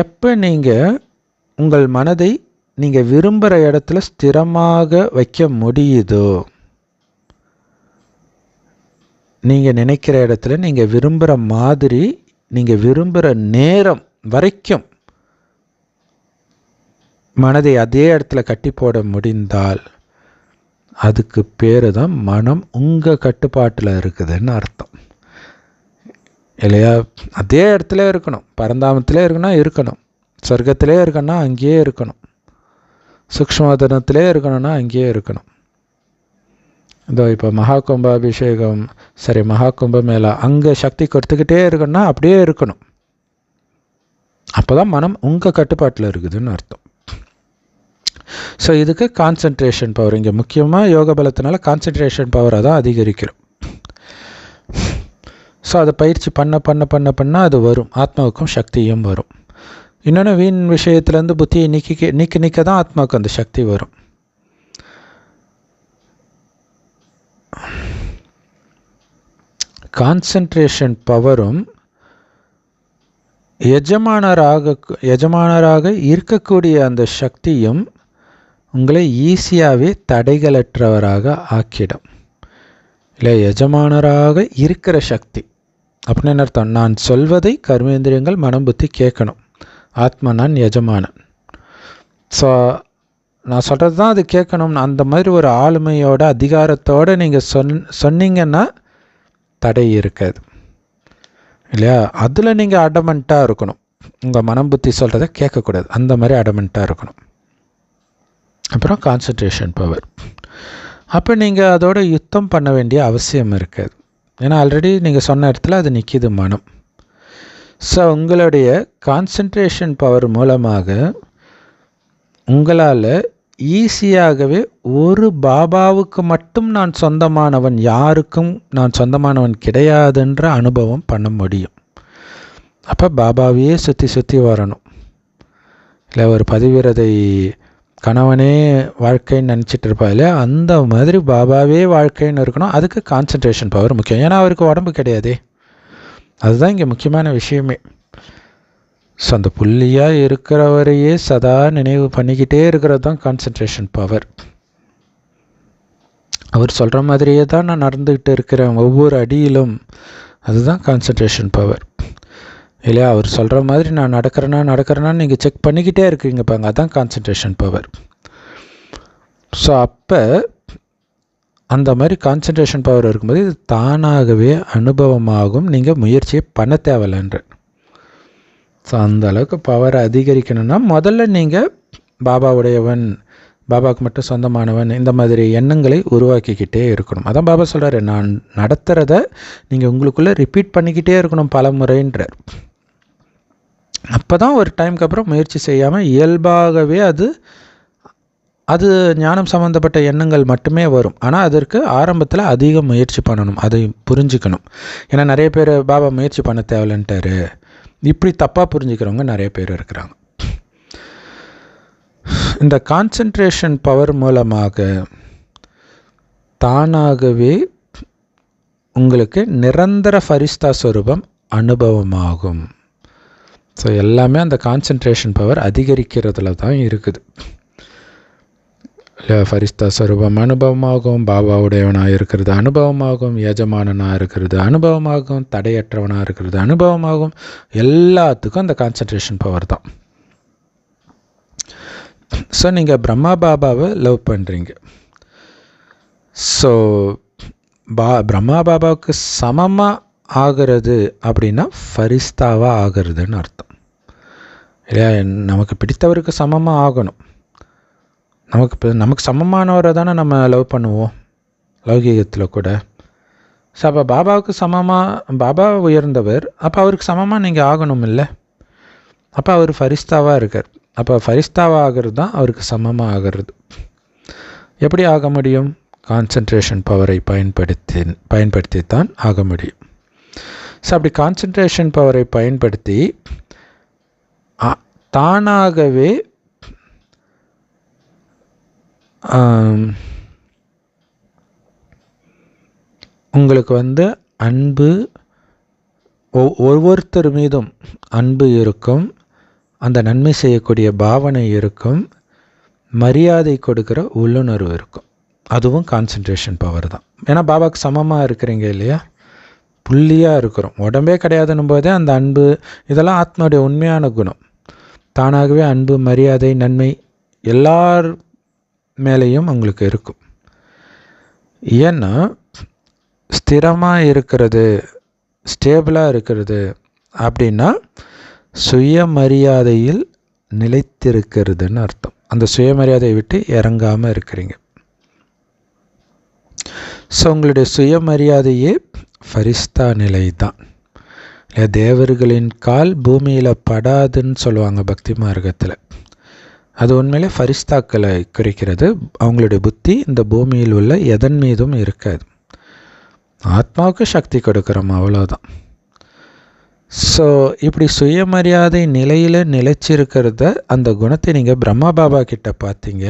எப்போ நீங்கள் உங்கள் மனதை நீங்கள் விரும்புகிற இடத்துல ஸ்திரமாக வைக்க முடியுதோ, நீங்கள் நினைக்கிற இடத்துல நீங்கள் விரும்புகிற மாதிரி நீங்கள் விரும்புகிற நேரம் வரைக்கும் மனதை அதே இடத்துல கட்டி போட முடிந்தால் அதுக்கு பேர் தான் மனம் உங்கள் கட்டுப்பாட்டில் இருக்குதுன்னு அர்த்தம் இல்லையா. அதே இடத்துல இருக்கணும், பரந்தாமத்திலே இருக்கணும், சொர்க்கத்திலே இருக்கணும்னா அங்கேயே இருக்கணும், சூக்ஷ்மதனத்திலே இருக்கணும்னா அங்கேயே இருக்கணும். இதோ இப்போ மகா கும்பாபிஷேகம், சரி மகா கும்பமேளா, அங்கே சக்தி கொடுத்துக்கிட்டே இருக்கணும்னா அப்படியே இருக்கணும். அப்போ தான் மனம் உங்கள் கட்டுப்பாட்டில் இருக்குதுன்னு அர்த்தம். ஸோ இதுக்கு கான்சன்ட்ரேஷன் பவர், இங்கே முக்கியமாக யோக பலத்தினால கான்சன்ட்ரேஷன் பவரை தான் அதிகரிக்கிறோம். ஸோ அதை பயிற்சி பண்ண அது வரும், ஆத்மாவுக்கும் சக்தியும் வரும். இன்னொன்று வீண் விஷயத்துலேருந்து புத்தியை நீக்க தான் ஆத்மாவுக்கு அந்த சக்தி வரும். கான்சன்ட்ரேஷன் பவரும் எஜமானராக இருக்கக்கூடிய அந்த சக்தியும் உங்களை ஈஸியாகவே தடைகளற்றவராக ஆக்கிடும் இல்லை. எஜமானராக இருக்கிற சக்தி அப்படின்னு அர்த்தம், நான் சொல்வதை கர்மேந்திரியங்கள் மனம் புத்தி கேட்கணும். ஆத்மா நான் எஜமானன். ஸோ நான் சொல்கிறது தான் அது கேட்கணும். அந்த மாதிரி ஒரு ஆளுமையோட அதிகாரத்தோடு நீங்கள் சொன்னீங்கன்னா தடை இருக்காது இல்லையா. அதில் நீங்கள் அடமெண்ட்டாக இருக்கணும், உங்கள் மனம் புத்தி சொல்கிறத கேட்கக்கூடாது, அந்த மாதிரி அடமெண்ட்டாக இருக்கணும். அப்புறம் கான்சன்ட்ரேஷன் பவர், அப்போ நீங்கள் அதோட யுத்தம் பண்ண வேண்டிய அவசியம் இருக்காது. ஏன்னா ஆல்ரெடி நீங்கள் சொன்ன இடத்துல அது நிற்கிது மனம். ஸோ உங்களுடைய கான்சன்ட்ரேஷன் பவர் மூலமாக உங்களால் ஈஸியாகவே ஒரு பாபாவுக்கு மட்டும் நான் சொந்தமானவன், யாருக்கும் நான் சொந்தமானவன் கிடையாதுன்ற அனுபவம் பண்ண முடியும். அப்போ பாபாவையே சுற்றி வரணும் இல்லை. ஒரு பதிவிரதை கணவனே வாழ்க்கைன்னு நினச்சிட்டு இருப்பா இல்லையா, அந்த மாதிரி பாபாவே வாழ்க்கைன்னு இருக்கணும். அதுக்கு கான்சன்ட்ரேஷன் பவர் முக்கியம். ஏன்னா அவருக்கு உடம்பு கிடையாதே, அதுதான் இங்கே முக்கியமான விஷயமே. ஸோ அந்த புள்ளியாக இருக்கிறவரையே சதா நினைவு பண்ணிக்கிட்டே இருக்கிறது தான் கான்சன்ட்ரேஷன் பவர். அவர் சொல்கிற மாதிரியே தான் நான் நடந்துக்கிட்டு இருக்கிறேன் ஒவ்வொரு அடியிலும், அதுதான் கான்சன்ட்ரேஷன் பவர் இல்லையா. அவர் சொல்கிற மாதிரி நான் நடக்கிறேன்னா நீங்கள் செக் பண்ணிக்கிட்டே இருக்கீங்க பாருங்க, அதுதான் கான்சன்ட்ரேஷன் பவர். ஸோ அப்போ அந்த மாதிரி கான்சன்ட்ரேஷன் பவர் இருக்கும்போது இது தானாகவே அனுபவமாகும், நீங்கள் முயற்சியை பண்ண தேவையில்லைன்ற. ஸோ அந்த அளவுக்கு பவரை அதிகரிக்கணும்னா முதல்ல நீங்கள் பாபாவுடையவன், பாபாவுக்கு மட்டும் சொந்தமானவன், இந்த மாதிரி எண்ணங்களை உருவாக்கிக்கிட்டே இருக்கணும். அதான் பாபா சொல்கிறாரு, நான் நடத்துகிறத நீங்கள் உங்களுக்குள்ளே ரிப்பீட் பண்ணிக்கிட்டே இருக்கணும் பல முறைன்றார். அப்போ தான் ஒரு டைமுக்கு அப்புறம் முயற்சி செய்யாமல் இயல்பாகவே அது ஞானம் சம்மந்தப்பட்ட எண்ணங்கள் மட்டுமே வரும். ஆனால் அதற்கு ஆரம்பத்தில் அதிக முயற்சி பண்ணணும், அதை புரிஞ்சுக்கணும். ஏன்னா நிறைய பேர் பாபா முயற்சி பண்ண தேவையில்லைன்ட்டாரு, இப்படி தப்பாக புரிஞ்சுக்கிறவங்க நிறைய பேர் இருக்கிறாங்க. இந்த கான்சன்ட்ரேஷன் பவர் மூலமாக தானாகவே உங்களுக்கு நிரந்தர ஃபரிஸ்தா ஸ்வரூபம் அனுபவமாகும். ஸோ எல்லாமே அந்த கான்சன்ட்ரேஷன் பவர் அதிகரிக்கிறதுல தான் இருக்குது. இல்லை, ஃபரிஸ்தா ஸ்வரூபம் அனுபவமாகும், பாபாவுடையவனாக இருக்கிறது அனுபவமாகும், எஜமானனாக இருக்கிறது அனுபவமாகும், தடையற்றவனாக இருக்கிறது அனுபவமாகும். எல்லாத்துக்கும் அந்த கான்சன்ட்ரேஷன் பவர் தான். ஸோ நீங்கள் பிரம்மா பாபாவை லவ் பண்ணுறீங்க. ஸோ பிரம்மா பாபாவுக்கு சமமாக ஆகிறது அப்படின்னா ஃபரிஸ்தாவாக ஆகிறதுன்னு அர்த்தம் இல்லையா? நமக்கு பிடித்தவருக்கு சமமாக ஆகணும். நமக்கு சமமானவரை தானே நம்ம லவ் பண்ணுவோம் லௌகீகத்தில் கூட. ஸோ அப்போ பாபாவுக்கு சமமாக, பாபா உயர்ந்தவர், அப்போ அவருக்கு சமமாக நீங்கள் ஆகணும் இல்லை? அப்போ அவர் ஃபரிஸ்தாவாக இருக்கார். அப்போ ஃபரிஸ்தாவாக ஆகிறது தான் அவருக்கு சமமாக ஆகிறது. எப்படி ஆக முடியும்? கான்சன்ட்ரேஷன் பவரை பயன்படுத்தித்தான் ஆக முடியும். ஸோ அப்படி கான்சன்ட்ரேஷன் பவரை பயன்படுத்தி தானாகவே உங்களுக்கு அன்பு, ஒவ்வொருத்தர் மீதும் அன்பு இருக்கும், அந்த நன்மை செய்யக்கூடிய பாவனை இருக்கும், மரியாதை கொடுக்குற உள்ளுணர்வு இருக்கும். அதுவும் கான்சன்ட்ரேஷன் பவர் தான். ஏன்னா பாபாவுக்கு சமமாக இருக்கிறீங்க இல்லையா? புள்ளியாக இருக்கிறோம், உடம்பே கிடையாதுன்னும் போதே அந்த அன்பு, இதெல்லாம் ஆத்மாவுடைய உண்மையான குணம். தானாகவே அன்பு, மரியாதை, நன்மை எல்லார் மேலேயும் உங்களுக்கு இருக்கும். ஏன்னா ஸ்திரமாக இருக்கிறது, ஸ்டேபிளாக இருக்கிறது அப்படின்னா சுயமரியாதையில் நிலைத்திருக்கிறதுன்னு அர்த்தம். அந்த சுயமரியாதையை விட்டு இறங்காமல் இருக்கிறீங்க. ஸோ உங்களுடைய சுயமரியாதையே ஃபரிஸ்தா நிலை தான். இல்லை, தேவர்களின் கால் பூமியில் படாதுன்னு சொல்லுவாங்க பக்தி மார்க்கத்தில். அது உண்மையிலே ஃபரிஸ்தாக்களை குறிக்கிறது. அவங்களுடைய புத்தி இந்த பூமியில் உள்ள எதன் மீதும் இருக்காது. ஆத்மாவுக்கு சக்தி கொடுக்குறோம், அவ்வளோதான். ஸோ இப்படி சுயமரியாதை நிலையில் நிலைச்சிருக்கிறத, அந்த குணத்தை நீங்கள் பிரம்மா பாபா கிட்ட பார்த்தீங்க.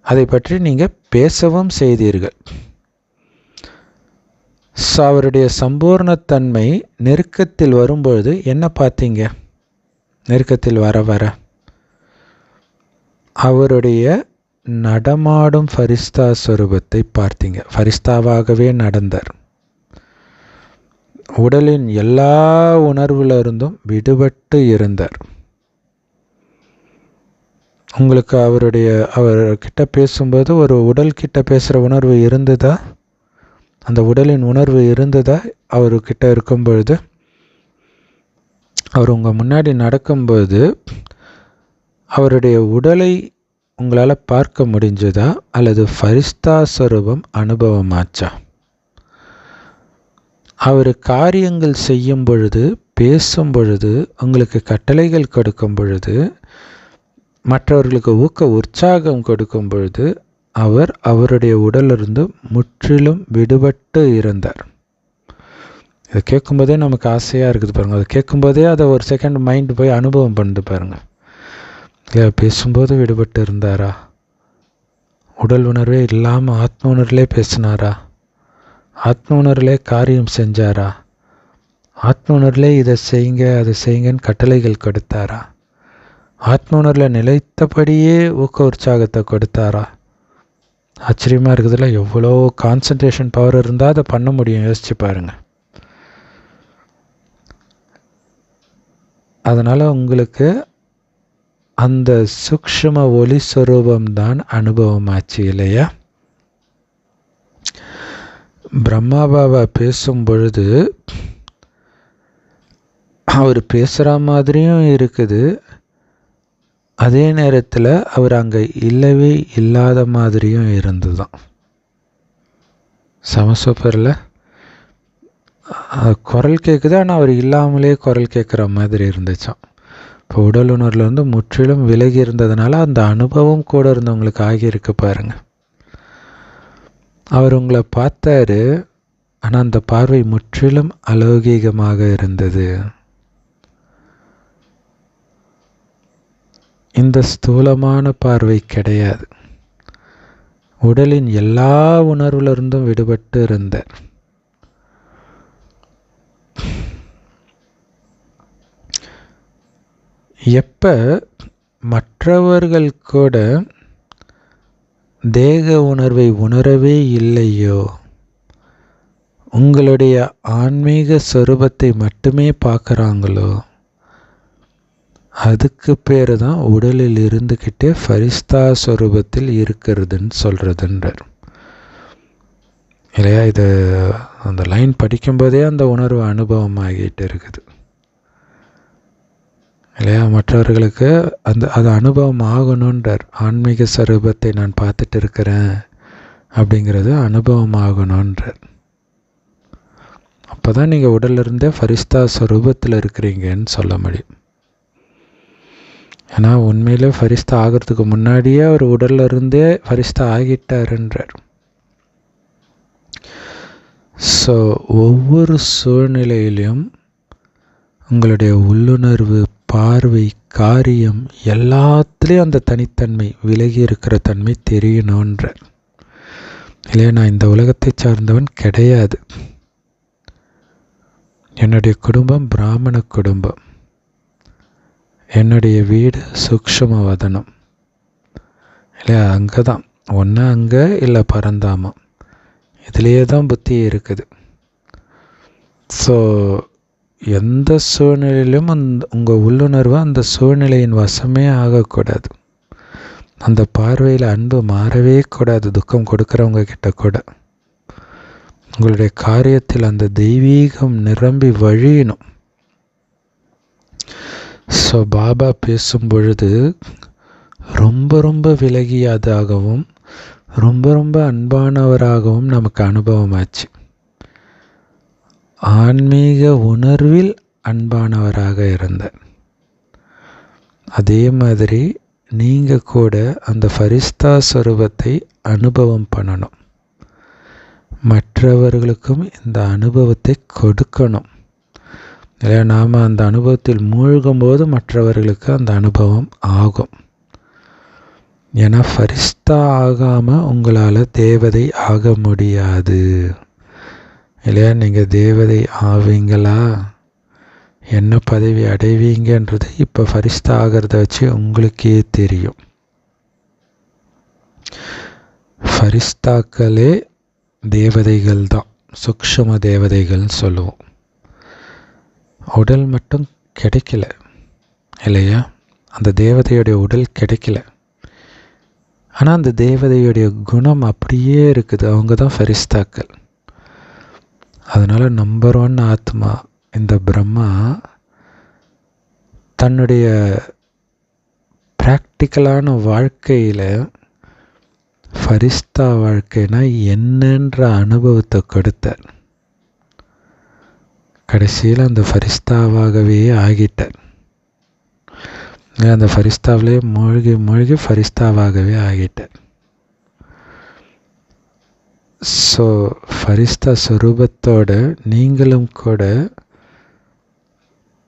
அதை பற்றி நீங்கள் பேசவும் செய்தீர்கள். ஸோ அவருடைய சம்பூர்ணத்தன்மை நெருக்கத்தில் வரும்பொழுது என்ன பார்த்தீங்க? நெருக்கத்தில் வர வர அவருடைய நடமாடும் ஃபரிஸ்தா ஸ்வரூபத்தை பார்த்தீங்க. ஃபரிஸ்தாவாகவே நடந்தார். உடலின் எல்லா உணர்விலிருந்தும் விடுபட்டு இருந்தார். உங்களுக்கு அவர்கிட்ட பேசும்போது ஒரு உடல் கிட்ட பேசுகிற உணர்வு இருந்ததா? அந்த உடலின் உணர்வு இருந்ததா அவர்கிட்ட இருக்கும் பொழுது? அவர் உங்கள் முன்னாடி நடக்கும்போது அவருடைய உடலை உங்களால் பார்க்க முடிஞ்சதா, அல்லது ஃபரிஸ்தா ஸ்வரூபம் அனுபவமாச்சா? அவர் காரியங்கள் செய்யும் பொழுது, பேசும் பொழுது, உங்களுக்கு கட்டளைகள் கொடுக்கும் பொழுது, மற்றவர்களுக்கு உற்சாகம் கொடுக்கும் பொழுது அவருடைய உடலிருந்து முற்றிலும் விடுபட்டு இருந்தார். இதை கேட்கும்போதே நமக்கு ஆசையாக இருக்குது பாருங்கள். அதை கேட்கும்போதே அதை ஒரு செகண்ட் மைண்டு போய் அனுபவம் பண்ணிட்டு பாருங்கள். இல்லை, பேசும்போது விடுபட்டு இருந்தாரா? உடல் உணர்வே இல்லாமல் ஆத்ம உணர்விலே பேசினாரா? ஆத்ம உணர்விலே காரியம் செஞ்சாரா? ஆத்ம உணர்விலே இதை செய்யுங்க அதை செய்யுங்கன்னு கட்டளைகள் கொடுத்தாரா? ஆத்ம உணர்வில் நிலைத்தபடியே உற்சாகத்தை கொடுத்தாரா? ஆச்சரியமாக இருக்குதுல்ல. எவ்வளோ கான்சன்ட்ரேஷன் பவர் இருந்தால் அதை பண்ண முடியும், யோசிச்சு பாருங்கள். அதனால் உங்களுக்கு அந்த சூக்ஷ்ம ஒளி ஸ்வரூபம்தான் அனுபவமாச்சு இல்லையா? பிரம்மா பாபா பேசும் பொழுது அவர் பேசுகிற மாதிரியும் இருக்குது, அதே நேரத்தில் அவர் அங்கே இல்லவே இல்லாத மாதிரியும் இருந்துதான். சமசூப்பரில் குரல் கேட்குது, ஆனால் அவர் இல்லாமலே குரல் கேட்குற மாதிரி இருந்துச்சான். இப்போ உடல் உணர்வுலேருந்து முற்றிலும் விலகி இருந்ததுனால அந்த அனுபவம் கூட இருந்தவங்களுக்கு ஆகியிருக்கு பாருங்கள். அவர் உங்களை பார்த்தாரு, ஆனால் அந்த பார்வை முற்றிலும் அலௌகீகமாக இருந்தது. இந்த ஸ்தூலமான பார்வை கிடையாது. உடலின் எல்லா உணர்விலிருந்தும் விடுபட்டு இருந்தார். எப்ப மற்றவர்கள் கூட தேக உணர்வை உணரவே இல்லையோ, உங்களுடைய ஆன்மீக சொரூபத்தை மட்டுமே பார்க்குறாங்களோ, அதுக்கு பேர் தான் உடலில் இருந்துக்கிட்டே ஃபரிஸ்தா சொரூபத்தில் இருக்கிறதுன்னு சொல்கிறதுன்றார் இல்லையா? இது அந்த லைன் படிக்கும்போதே அந்த உணர்வு அனுபவம் ஆகிட்டு இருக்குது இல்லையா? மற்றவர்களுக்கு அது அனுபவம் ஆகணுன்றார். ஆன்மீக சொரூபத்தை நான் பார்த்துட்டு இருக்கிறேன் அப்படிங்கிறது அனுபவம் ஆகணுன்றார். அப்போ தான் நீங்கள் உடலிருந்தே ஃபரிஸ்தா சொரூபத்தில் இருக்கிறீங்கன்னு சொல்ல முடியும். ஏன்னா உண்மையிலே ஃபரிஸ்தா ஆகிறதுக்கு முன்னாடியே அவர் உடல்ல இருந்தே ஃபரிஸ்தா ஆகிட்டாருன்றார். ஸோ ஒவ்வொரு சூழ்நிலையிலும் உங்களுடைய உள்ளுணர்வு, பார்வை, காரியம் எல்லாத்துலேயும் அந்த தனித்தன்மை, விலகி இருக்கிற தன்மை தெரியணுன்றார் இல்லையா? நான் இந்த உலகத்தை சார்ந்தவன் கிடையாது. என்னுடைய குடும்பம் பிராமண குடும்பம். என்னுடைய வீடு சூக்ஷ்ம வதனம் இல்லையா? அங்கே தான் ஒன்று, அங்கே இல்லை பரந்தாமம். இதுலேயே தான் புத்தி இருக்குது. ஸோ எந்த சூழ்நிலையிலும் உங்கள் உள்ளுணர்வு அந்த சூழ்நிலையின் வசமே ஆகக்கூடாது. அந்த பார்வையில் அன்பு மாறவே கூடாது. துக்கம் கொடுக்குறவங்க கிட்ட கூட உங்களுடைய காரியத்தில் அந்த தெய்வீகம் நிரம்பி வழியணும். ஸோ பாபா பேசும் பொழுது ரொம்ப ரொம்ப விலகியதாகவும் ரொம்ப ரொம்ப அன்பானவராகவும் நமக்கு அனுபவமாச்சு. ஆன்மீக உணர்வில் அன்பானவராக இருந்தார். அதே மாதிரி நீங்கள் கூட அந்த ஃபரிஸ்தா ஸ்வரூபத்தை அனுபவம் பண்ணணும். மற்றவர்களுக்கும் இந்த அனுபவத்தை கொடுக்கணும் இல்லையா? நாம் அந்த அனுபவத்தில் மூழ்கும்போது மற்றவர்களுக்கு அந்த அனுபவம் ஆகும். ஏன்னா ஃபரிஸ்தா ஆகாமல் உங்களால் தேவதை ஆக முடியாது இல்லையா? நீங்கள் தேவதை ஆவீங்களா, என்ன பதவி அடைவீங்கன்றது இப்போ ஃபரிஸ்தா ஆகிறத வச்சு உங்களுக்கே தெரியும். ஃபரிஸ்தாக்களே தேவதைகள் தான், சூக்ஷ்ம தேவதைகள் சொல்லுவோம். உடல் மட்டும் கிடைக்கல இல்லையா? அந்த தேவதையுடைய உடல் கிடைக்கல, ஆனால் அந்த தேவதையுடைய குணம் அப்படியே இருக்குது. அவங்க தான் ஃபரிஸ்தாக்கள். அதனால் நம்பர் 1 ஆத்மா இந்த பிரம்மா தன்னுடைய ப்ராக்டிக்கலான வாழ்க்கையில் ஃபரிஸ்தா வாழ்க்கைனா என்னன்ற அனுபவத்தை கொடுத்தார். கடைசியில் அந்த ஃபரிஸ்தாவாகவே ஆகிட்டார். அந்த ஃபரிஸ்தாவிலே மூழ்கி மூழ்கி ஃபரிஸ்தாவாகவே ஆகிட்டார். ஸோ ஃபரிஸ்தா ஸ்வரூபத்தோடு நீங்களும் கூட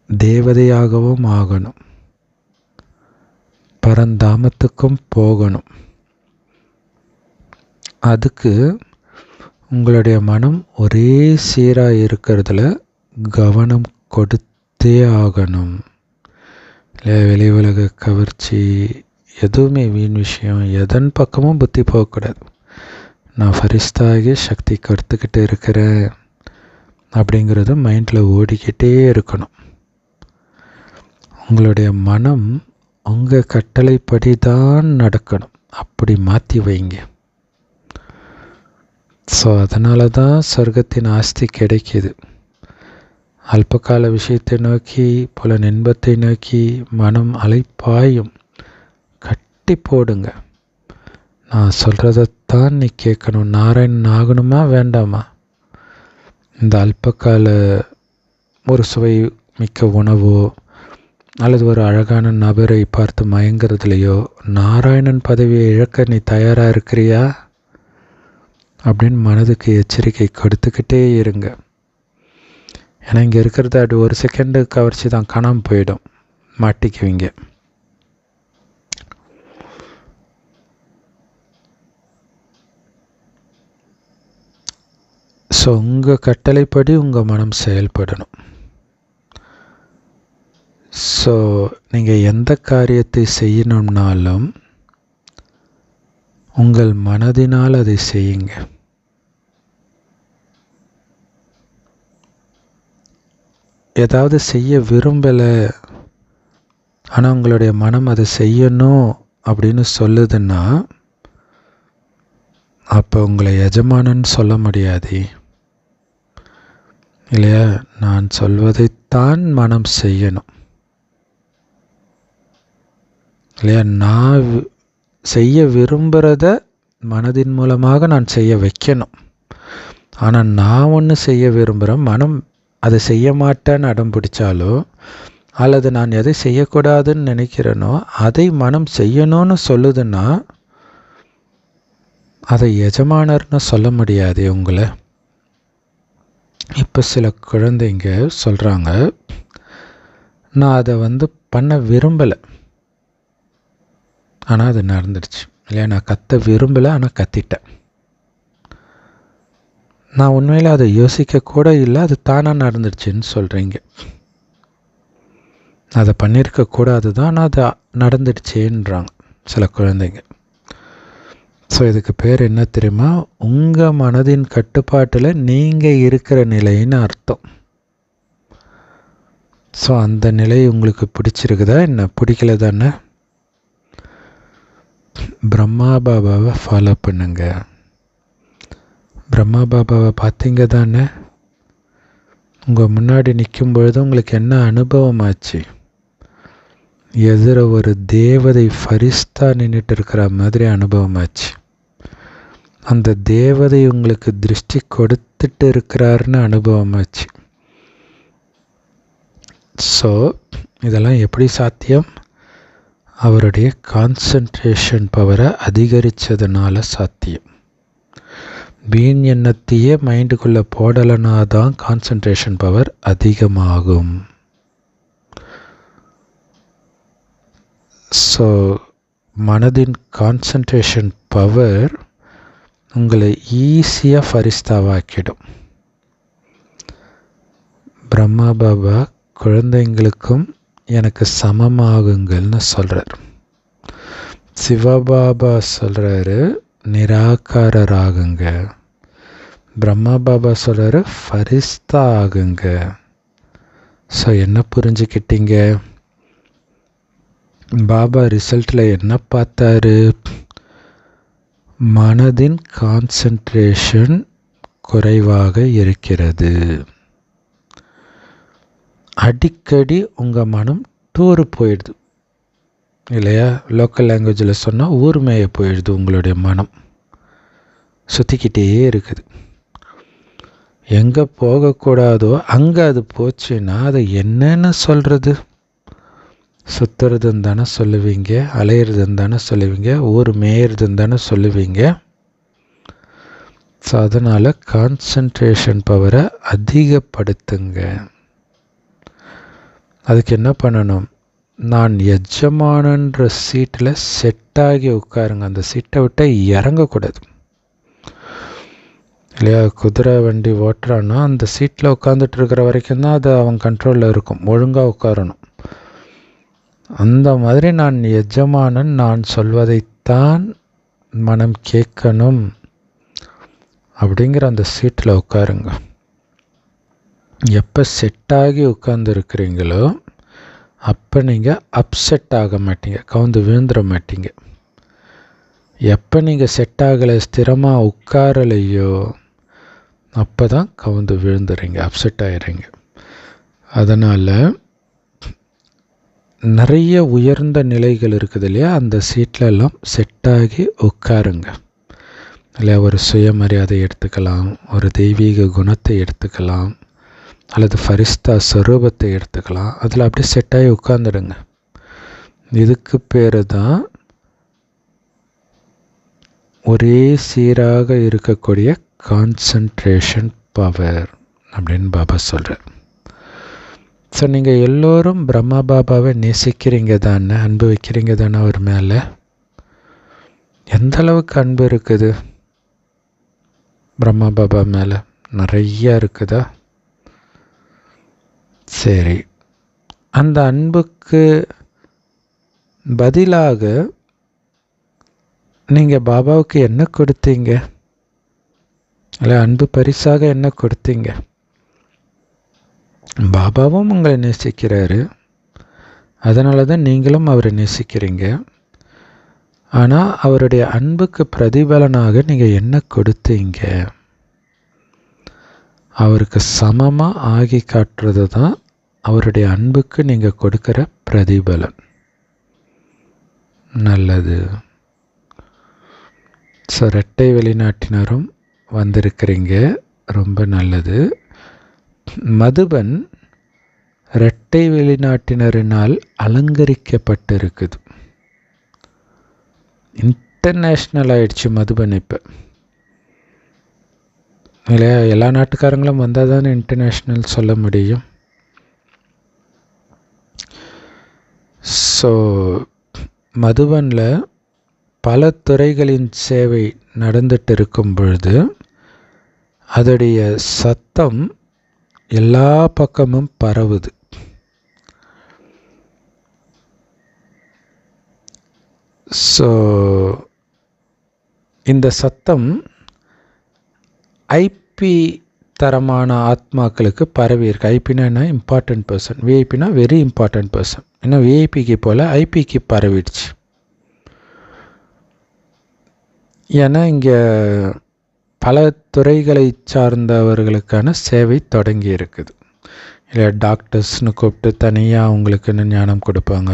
தேவதையாகவும் ஆகணும், பரந்தாமத்துக்கும் போகணும். அதுக்கு உங்களுடைய மனம் ஒரே சீராக இருக்கிறதுல கவனம் கொடுத்தே ஆகணும். இல்லை வெளி உலக கவர்ச்சி எதுவுமே வீண் விஷயம் எதன் பக்கமும் புத்தி போகக்கூடாது. நான் ஃபரிஸ்தாகி சக்தி கற்றுக்கிட்டு இருக்கிறேன் அப்படிங்கிறது மைண்டில் ஓடிக்கிட்டே இருக்கணும். உங்களுடைய மனம் உங்கள் கட்டளைப்படி தான் நடக்கணும், அப்படி மாற்றி வைங்க. ஸோ அதனால தான் சொர்க்கத்தின் ஆஸ்தி கிடைக்கிது. அல்பகால விஷயத்தை நோக்கி புல இன்பத்தை நோக்கி மனம் அலைப்பாயும். கட்டி போடுங்க, நான் சொல்கிறதைத்தான் நீ கேட்கணும். நாராயணன் ஆகணுமா வேண்டாமா? இந்த அல்பகால ஒரு சுவை மிக்க உணவோ அல்லது ஒரு அழகான நபரை பார்த்து மயங்கிறதுலையோ நாராயணன் பதவியை இழக்க நீ தயாராக இருக்கிறியா அப்படின்னு மனதுக்கு எச்சரிக்கை கொடுத்துக்கிட்டே இருங்க. ஏன்னா இங்கே இருக்கிறது அது ஒரு செகண்டு கவர்ச்சி தான், காணாமல் போயிடும், மாட்டிக்குவீங்க. ஸோ உங்கள் கட்டளைப்படி உங்கள் மனம் செயல்படணும். ஸோ நீங்கள் எந்த காரியத்தை செய்யணும்னாலும் உங்கள் மனதினால் அதை செய்யுங்க. ஏதாவது செய்ய விரும்பலை, ஆனால் உங்களுடைய மனம் அதை செய்யணும் அப்படின்னு சொல்லுதுன்னா, அப்போ உங்களை எஜமானன்னு சொல்ல முடியாது இல்லையா? நான் சொல்வதைத்தான் மனம் செய்யணும் இல்லையா? நான் செய்ய விரும்புகிறத மனதின் மூலமாக நான் செய்ய வைக்கணும். ஆனால் நான் ஒன்று செய்ய விரும்புகிறேன், மனம் அதை செய்ய மாட்டேன்னு அடம் பிடிச்சாலோ அல்லது நான் எதை செய்யக்கூடாதுன்னு நினைக்கிறேனோ அதை மனம் செய்யணும்னு சொல்லுதுன்னா அதை எஜமானர்னு சொல்ல முடியாது உங்களை. இப்போ சில குழந்தைங்க சொல்கிறாங்க, நான் அதை பண்ண விரும்பலை, ஆனால் அது நடந்துடுச்சு இல்லையா? நான் கத்த விரும்பலை, ஆனால் கத்திட்டேன். நான் உண்மையில் அதை யோசிக்கக்கூட இல்லை, அது தானாக நடந்துடுச்சுன்னு சொல்கிறீங்க. அதை பண்ணியிருக்கக்கூடாது தான், ஆனால் அது நடந்துடுச்சேன்றாங்க சில குழந்தைங்க. ஸோ இதுக்கு பேர் என்ன தெரியுமா? உங்கள் மனதின் கட்டுப்பாட்டில் நீங்கள் இருக்கிற நிலைன்னு அர்த்தம். ஸோ அந்த நிலை உங்களுக்கு பிடிச்சிருக்குதா என்ன? பிடிக்கல தானே? பிரம்மா பாபாவை ஃபாலோ பண்ணுங்க. பிரம்மா பாபாவை பார்த்தீங்க தானே? உங்கள் முன்னாடி நிற்கும் பொழுது உங்களுக்கு என்ன அனுபவம் ஆச்சு? எதிர ஒரு தேவதை ஃபரிஸ்தா நின்றுட்டு இருக்கிற மாதிரி அனுபவம் ஆச்சு. அந்த தேவதை உங்களுக்கு திருஷ்டி கொடுத்துட்டு இருக்கிறாருன்னு அனுபவம் ஆச்சு. ஸோ இதெல்லாம் எப்படி சாத்தியம்? அவருடைய கான்சன்ட்ரேஷன் பவரை அதிகரித்ததுனால சாத்தியம். வீண் எண்ணத்தையே மைண்டுக்குள்ளே போடலைனா தான் கான்சன்ட்ரேஷன் பவர் அதிகமாகும். ஸோ மனதின் கான்சன்ட்ரேஷன் பவர் உங்களை ஈஸியாக ஃபரிஸ்தாவாக்கிடும். பிரம்மா பாபா குழந்தைங்களுக்கும் எனக்கு சமமாகுங்கள்னு சொல்கிறார். சிவபாபா சொல்கிறாரு நிராகாரராகுங்க. பிரம்மா பாபா சொல்கிறாரு ஃபரிஸ்தா ஆகுங்க. ஸோ என்ன புரிஞ்சுக்கிட்டீங்க? பாபா ரிசல்ட்டில் என்ன பார்த்தாரு? மனதின் கான்சன்ட்ரேஷன் குறைவாக இருக்கிறது. அடிக்கடி உங்கள் மனம் டூரு போயிடுது இல்லையா? லோக்கல் லாங்குவேஜில் சொன்னால் ஊர் மேய போயிடுது. உங்களுடைய மனம் சுற்றிக்கிட்டே இருக்குது. எங்கே போகக்கூடாதோ அங்கே அது போச்சுன்னா அதை என்னன்னு சொல்கிறது? சுற்றுறதுன்னு தானே சொல்லுவீங்க, அலையிறதுன்னு தானே சொல்லுவீங்க, ஊர் மேயிறதுன்னு தானே சொல்லுவீங்க. ஸோ அதனால் கான்சன்ட்ரேஷன் பவரை அதிகப்படுத்துங்க. அதுக்கு என்ன பண்ணணும்? நான் எஜமானன்ற சீட்டில் செட்டாகி உட்காருங்க. அந்த சீட்டை விட்டு இறங்கக்கூடாது இல்லையா? குதிரை வண்டி ஓட்டுறான்னா அந்த சீட்டில் உட்காந்துட்டு இருக்கிற வரைக்கும் தான் அது அவன் கண்ட்ரோலில் இருக்கும். ஒழுங்காக உட்காரணும். அந்த மாதிரி நான் எஜமானன், நான் சொல்வதைத்தான் மனம் கேட்கணும் அப்படிங்கிற அந்த சீட்டில் உட்காருங்க. எப்போ செட்டாகி உட்காந்துருக்கிறீங்களோ அப்போ நீங்கள் அப்செட் ஆக மாட்டீங்க, கவுந்து விழுந்துட மாட்டீங்க. எப்போ நீங்கள் செட் ஆகலை, ஸ்திரமாக உட்காரலையோ அப்போ தான் கவுந்து விழுந்துடுறீங்க, அப்செட் ஆகிடுறீங்க. அதனால் நிறைய உயர்ந்த நிலைகள் இருக்குது இல்லையா? அந்த சீட்லெல்லாம் செட்டாகி உட்காருங்க இல்லையா? ஒரு சுயமரியாதை எடுத்துக்கலாம், ஒரு தெய்வீக குணத்தை எடுத்துக்கலாம், அல்லது ஃபரிஸ்தா ஸ்வரூபத்தை எடுத்துக்கலாம். அதில் அப்படியே செட்டாகி உட்காந்துடுங்க. இதுக்கு பேர் தான் ஒரே சீராக இருக்கக்கூடிய கான்சன்ட்ரேஷன் பவர் அப்படின்னு பாபா சொல்கிறார். ஸோ நீங்கள் எல்லோரும் பிரம்மா பாபாவை நேசிக்கிறீங்க தானே, அன்பு வைக்கிறீங்க தானே அவர் மேலே? எந்த அளவுக்கு அன்பு இருக்குது பிரம்மா பாபா மேலே? நிறைய இருக்குதா? சரி, அந்த அன்புக்கு பதிலாக நீங்கள் பாபாவுக்கு என்ன கொடுத்தீங்க? இல்லை அன்பு பரிசாக என்ன கொடுத்தீங்க? பாபாவும் உங்களை நேசிக்கிறாரு, அதனால தான் நீங்களும் அவரை நேசிக்கிறீங்க. ஆனால் அவருடைய அன்புக்கு பிரதிபலனாக நீங்கள் என்ன கொடுத்தீங்க? அவருக்கு சமமாக ஆகி காட்டுறது தான் அவருடைய அன்புக்கு நீங்கள் கொடுக்குற பிரதிபலன். நல்லது. ஸோ இரட்டை வெளிநாட்டினரும் வந்திருக்கிறீங்க, ரொம்ப நல்லது. மதுபன் இரட்டை வெளிநாட்டினரினால் அலங்கரிக்கப்பட்டிருக்குது. இன்டர்நேஷ்னல் ஆயிடுச்சு மதுபன் இப்போ, இல்லையா? எல்லா நாட்டுக்காரங்களும் வந்தால் தானே இன்டர்நேஷ்னல் சொல்ல முடியும். ஸோ மதுபனில் பல துறைகளின் சேவை நடந்துட்டு இருக்கும் பொழுது அதோடைய சத்தம் எல்லா பக்கமும் பரவுது. ஸோ இந்த சத்தம் ஐபி தரமான ஆத்மாக்களுக்கு பரவி இருக்கு. ஐபினா என்ன? Important person. விஐபினா வெரி இம்பார்ட்டன்ட் பர்சன். ஏன்னா விஐபிக்கு போல் ஐபிக்கு பரவிடுச்சு. ஏன்னா இங்கே பல துறைகளை சார்ந்தவர்களுக்கான சேவை தொடங்கி இருக்குது. இல்லை, டாக்டர்ஸ்னு கூப்பிட்டு தனியாக அவங்களுக்குன்னு ஞானம் கொடுப்பாங்க,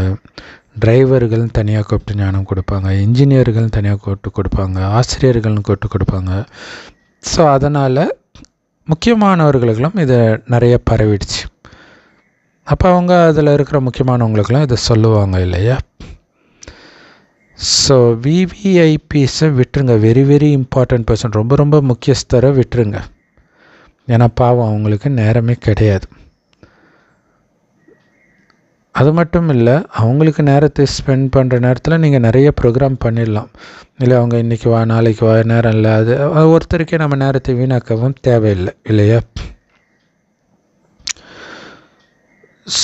டிரைவர்கள் தனியாக கூப்பிட்டு ஞானம் கொடுப்பாங்க, இன்ஜினியர்கள் தனியாக கூப்பிட்டு கொடுப்பாங்க, ஆசிரியர்கள்னு கூப்பிட்டு கொடுப்பாங்க. ஸோ அதனால் முக்கியமானவர்களுக்கெல்லாம் இதை நிறைய பரவிடுச்சு. அப்போ அவங்க அதில் இருக்கிற முக்கியமானவங்களுக்கெல்லாம் இதை சொல்லுவாங்க, இல்லையா? ஸோ விவிஐபிஸை விட்டுருங்க. வெரி வெரி இம்பார்ட்டன்ட் பர்சன், ரொம்ப ரொம்ப முக்கியஸ்தரை விட்டுருங்க. ஏன்னா பாவம் அவங்களுக்கு நேரமே கிடையாது. அது மட்டும் இல்லை, அவங்களுக்கு நேரத்தை ஸ்பெண்ட் பண்ணுற நேரத்தில் நீங்கள் நிறைய ப்ரோக்ராம் பண்ணிடலாம். இல்லை, அவங்க இன்றைக்கி வா நாளைக்கு வா, நேரம் இல்லை, அது ஒருத்தருக்கே நம்ம நேரத்தை வீணாக்கவும் தேவையில்லை, இல்லையா?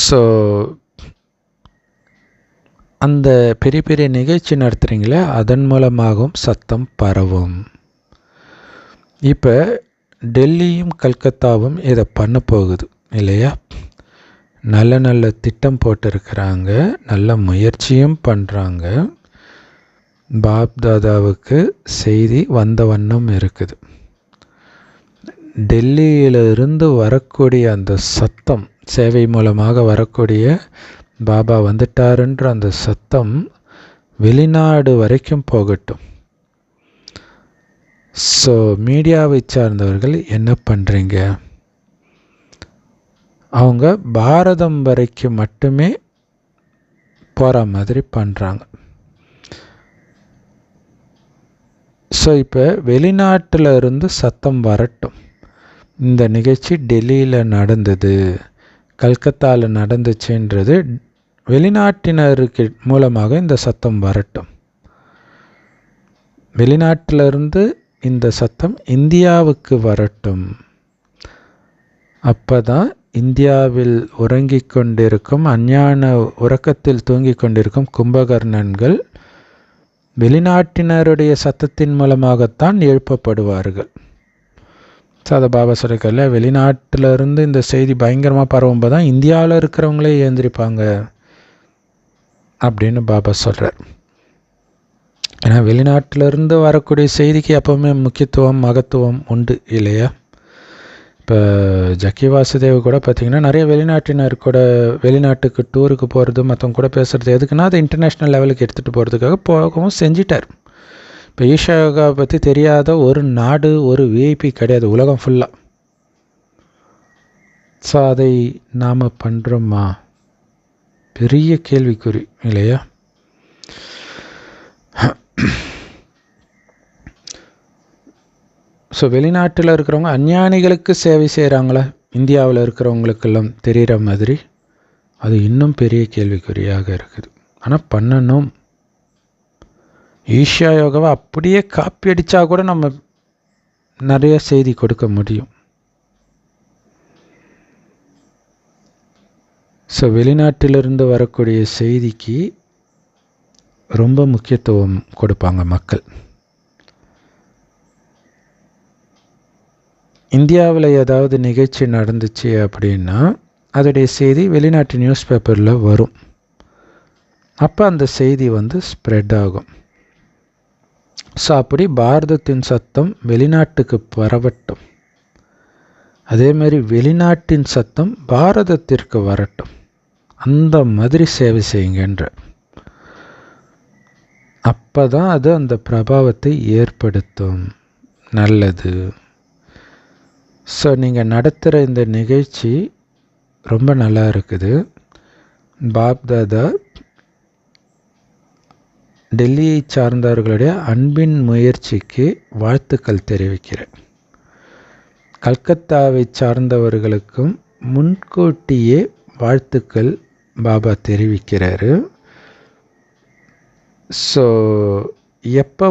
ஸோ அந்த பெரிய பெரிய நிகழ்ச்சி நடத்துகிறீங்களே, அதன் மூலமாகவும் சத்தம் பரவும். இப்போ டெல்லியும் கல்கத்தாவும் இதை பண்ண போகுது, இல்லையா? நல்ல நல்ல திட்டம் போட்டிருக்கிறாங்க, நல்ல முயற்சியும் பண்ணுறாங்க. பாப் தாதாவுக்கு செய்தி வந்த வண்ணம் இருக்குது. டெல்லியிலிருந்து வரக்கூடிய அந்த சத்தம், சேவை மூலமாக வரக்கூடிய பாபா வந்துட்டாருன்ற அந்த சத்தம் வெளிநாடு வரைக்கும் போகட்டும். ஸோ மீடியாவை சார்ந்தவர்கள் என்ன பண்ணுறீங்க? அவங்க பாரதம் வரைக்கும் மட்டுமே போகிற மாதிரி பண்ணுறாங்க. ஸோ இப்போ வெளிநாட்டில் இருந்து சத்தம் வரட்டும். இந்த நிகழ்ச்சி டெல்லியில் நடந்தது, கல்கத்தாவில் நடந்துச்சுன்றது வெளிநாட்டினருக்கு மூலமாக இந்த சத்தம் வரட்டும். வெளிநாட்டிலிருந்து இந்த சத்தம் இந்தியாவுக்கு வரட்டும். அப்போ தான் இந்தியாவில் உறங்கிக் கொண்டிருக்கும், அஞ்ஞான உறக்கத்தில் தூங்கிக் கொண்டிருக்கும் கும்பகர்ணன்கள் வெளிநாட்டினருடைய சத்தத்தின் மூலமாகத்தான் எழுப்பப்படுவார்கள். ஸோ அதை பாபா சொல்லிக்கல, வெளிநாட்டிலிருந்து இந்த செய்தி பயங்கரமாக பரவும்போது தான் இந்தியாவில் இருக்கிறவங்களே ஏந்திரிப்பாங்க அப்படின்னு பாபா சொல்கிறார். ஏன்னா வெளிநாட்டிலிருந்து வரக்கூடிய செய்திக்கு எப்போவுமே முக்கியத்துவம் மகத்துவம் உண்டு, இல்லையா? இப்போ ஜக்கி வாசுதேவ் கூட பார்த்திங்கன்னா நிறைய வெளிநாட்டினர் கூட வெளிநாட்டுக்கு டூருக்கு போகிறது, மற்றவங்க கூட பேசுகிறது எதுக்குன்னா அதை இன்டர்நேஷ்னல் லெவலுக்கு எடுத்துகிட்டு போகிறதுக்காக போகவும் செஞ்சிட்டார். இப்போ ஈஷா யோகாவை பற்றி தெரியாத ஒரு நாடு, ஒரு விஐபி கிடையாது உலகம் ஃபுல்லாக. ஸோ அதை நாம் பண்ணுறோமா? பெரிய கேள்விக்குறி, இல்லையா? ஸோ வெளிநாட்டில் இருக்கிறவங்க அஞ்ஞானிகளுக்கு சேவை செய்கிறாங்களா இந்தியாவில் இருக்கிறவங்களுக்கெல்லாம் தெரிகிற மாதிரி? அது இன்னும் பெரிய கேள்விக்குறியாக இருக்குது. ஆனால் பண்ணணும். ஈஷா யோகாவை அப்படியே காப்பி அடித்தா கூட நம்ம நிறைய செய்தி கொடுக்க முடியும். ஸோ வெளிநாட்டிலிருந்து வரக்கூடிய செய்திக்கு ரொம்ப முக்கியத்துவம் கொடுப்பாங்க மக்கள். இந்தியாவில் ஏதாவது நிகழ்ச்சி நடந்துச்சு அப்படின்னா அதோடைய செய்தி வெளிநாட்டு நியூஸ் பேப்பரில் வரும். அப்போ அந்த செய்தி ஸ்ப்ரெட் ஆகும். ஸோ அப்படி பாரதத்தின் சத்தம் வெளிநாட்டுக்கு பரவட்டும், அதே மாதிரி வெளிநாட்டின் சத்தம் பாரதத்திற்கு வரட்டும், அந்த மாதிரி சேவை செய்யுங்கன்ற. அப்போ தான் அது அந்த பிரபாவத்தை ஏற்படுத்தும். நல்லது. ஸோ நீங்கள் நடத்துகிற இந்த நிகழ்ச்சி ரொம்ப நல்லா இருக்குது. பாப்தாதா டெல்லியை சார்ந்தவர்களுடைய அன்பின் முயற்சிக்கு வாழ்த்துக்கள் தெரிவிக்கிறேன். கல்கத்தாவை சார்ந்தவர்களுக்கும் முன்கூட்டியே வாழ்த்துக்கள் பாபா தெரிவிக்கிறாரு. ஸோ எப்போ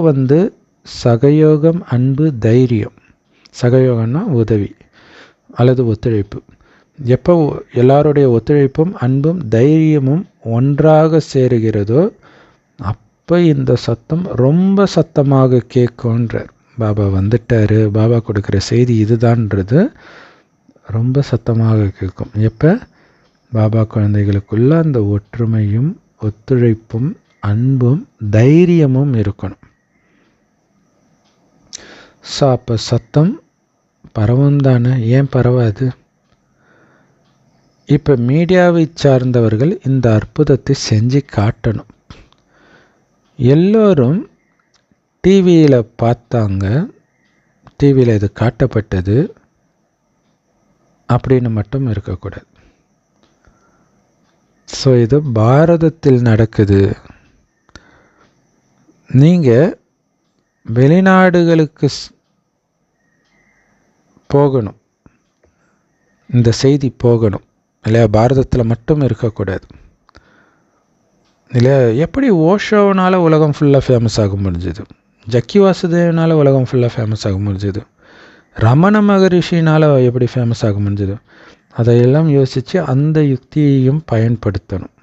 சகயோகம், அன்பு, தைரியம், சகயோகம்னா உதவி அல்லது ஒத்துழைப்பு, எப்போ எல்லாருடைய ஒத்துழைப்பும் அன்பும் தைரியமும் ஒன்றாக சேருகிறதோ அப்போ இந்த சத்தம் ரொம்ப சத்தமாக கேட்கும்ன்றார். பாபா வந்துட்டார், பாபா கொடுக்குற செய்தி இதுதான்றது ரொம்ப சத்தமாக கேட்கும். எப்போ பாபா குழந்தைகளுக்குள்ள அந்த ஒற்றுமையும் ஒத்துழைப்பும் அன்பும் தைரியமும் இருக்கணும். ஸோ அப்போ சத்தம் பரவும் தானே, ஏன் பரவாது? இப்போ மீடியாவை சார்ந்தவர்கள் இந்த அற்புதத்தை செஞ்சு காட்டணும். எல்லோரும் டிவியில் பார்த்தாங்க, டிவியில் இது காட்டப்பட்டது அப்படின்னு மட்டும் இருக்கக்கூடாது. ஸோ இது பாரதத்தில் நடக்குது. நீங்கள் வெளிநாடுகளுக்கு போகணும், இந்த செய்தி போகணும் இல்லையா? பாரதத்தில் மட்டும் இருக்கக்கூடாது இல்லையா? எப்படி ஓஷோனால் உலகம் ஃபுல்லாக ஃபேமஸ் ஆக முடிஞ்சுது, ஜக்கி வாசுதேவனால் உலகம் ஃபுல்லாக ஃபேமஸ் ஆக முடிஞ்சுது, ரமண மகரிஷினால் எப்படி ஃபேமஸ் ஆக முடிஞ்சுது? அதையெல்லாம் யோசித்து அந்த யுக்தியையும் பயன்படுத்தணும்.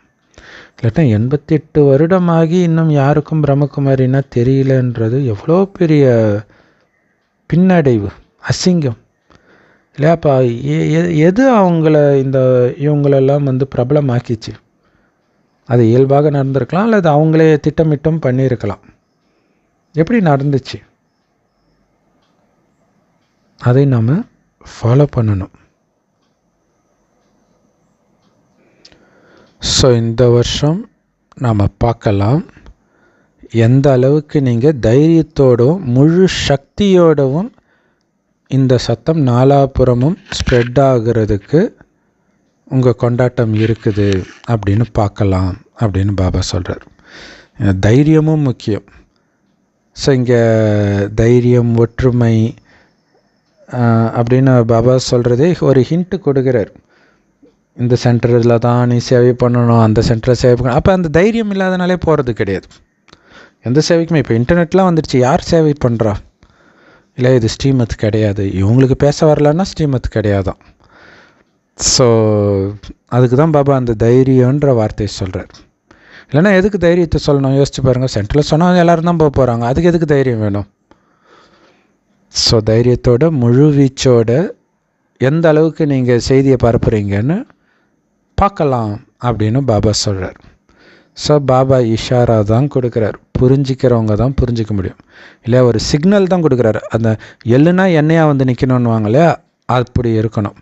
இல்லாட்டா 88 வருடமாகி இன்னும் யாருக்கும் பிரம்மகுமாரின்னா தெரியலன்றது எவ்வளோ பெரிய பின்னடைவு, அசிங்கம் இல்லையாப்பா? எது அவங்கள இவங்களெல்லாம் பிரபலமாக்கிச்சு? அது இயல்பாக நடந்திருக்கலாம், அல்லது அவங்களே திட்டமிட்டும் பண்ணியிருக்கலாம். எப்படி நடந்துச்சு? அதை நாம் ஃபாலோ பண்ணணும். ஸோ இந்த வருஷம் நாம் பார்க்கலாம் எந்த அளவுக்கு நீங்கள் தைரியத்தோடும் முழு சக்தியோடவும் இந்த சத்தம் நாலாபுறமும் ஸ்ப்ரெட் ஆகிறதுக்கு உங்கள் கொண்டாட்டம் இருக்குது அப்படின்னு பார்க்கலாம் அப்படின்னு பாபா சொல்கிறார். தைரியமும் முக்கியம். ஸோ இங்கே தைரியம், ஒற்றுமை அப்படின்னு பாபா சொல்கிறதே ஒரு ஹிண்ட்டு கொடுக்குறார். இந்த சென்டரில் தான் நீ சேவை பண்ணணும், அந்த சென்டரில் சேவை பண்ணணும். அப்போ அந்த தைரியம் இல்லாதனாலே போகிறது கிடையாது எந்த சேவைக்குமே. இப்போ இன்டர்நெட்லாம் வந்துடுச்சு, யார் சேவை பண்ணுறா? இல்லை இது ஸ்ரீமத் கிடையாது, இவங்களுக்கு பேச வரலன்னா ஸ்ரீமத் கிடையாதான். ஸோ அதுக்கு தான் பாபா அந்த தைரியன்ற வார்த்தையை சொல்கிறார். இல்லைன்னா எதுக்கு தைரியத்தை சொல்லணும்? யோசிச்சு பாருங்கள். சென்டரில் சொன்னால் எல்லோரும் தான் போக போகிறாங்க, அதுக்கு எதுக்கு தைரியம் வேணும்? ஸோ தைரியத்தோட முழு வீச்சோட எந்த அளவுக்கு நீங்கள் செய்தியை பரப்புகிறீங்கன்னு பார்க்கலாம் அப்படின்னு பாபா சொல்கிறார். ஸோ பாபா இஷாரா தான் கொடுக்குறார், புரிஞ்சிக்கிறவங்க தான் புரிஞ்சிக்க முடியும். இல்லையா ஒரு சிக்னல் தான் கொடுக்குறாரு. அந்த எள்ளுனா எண்ணெயாக நிற்கணும்னு வாங்கலையா, அப்படி இருக்கணும்.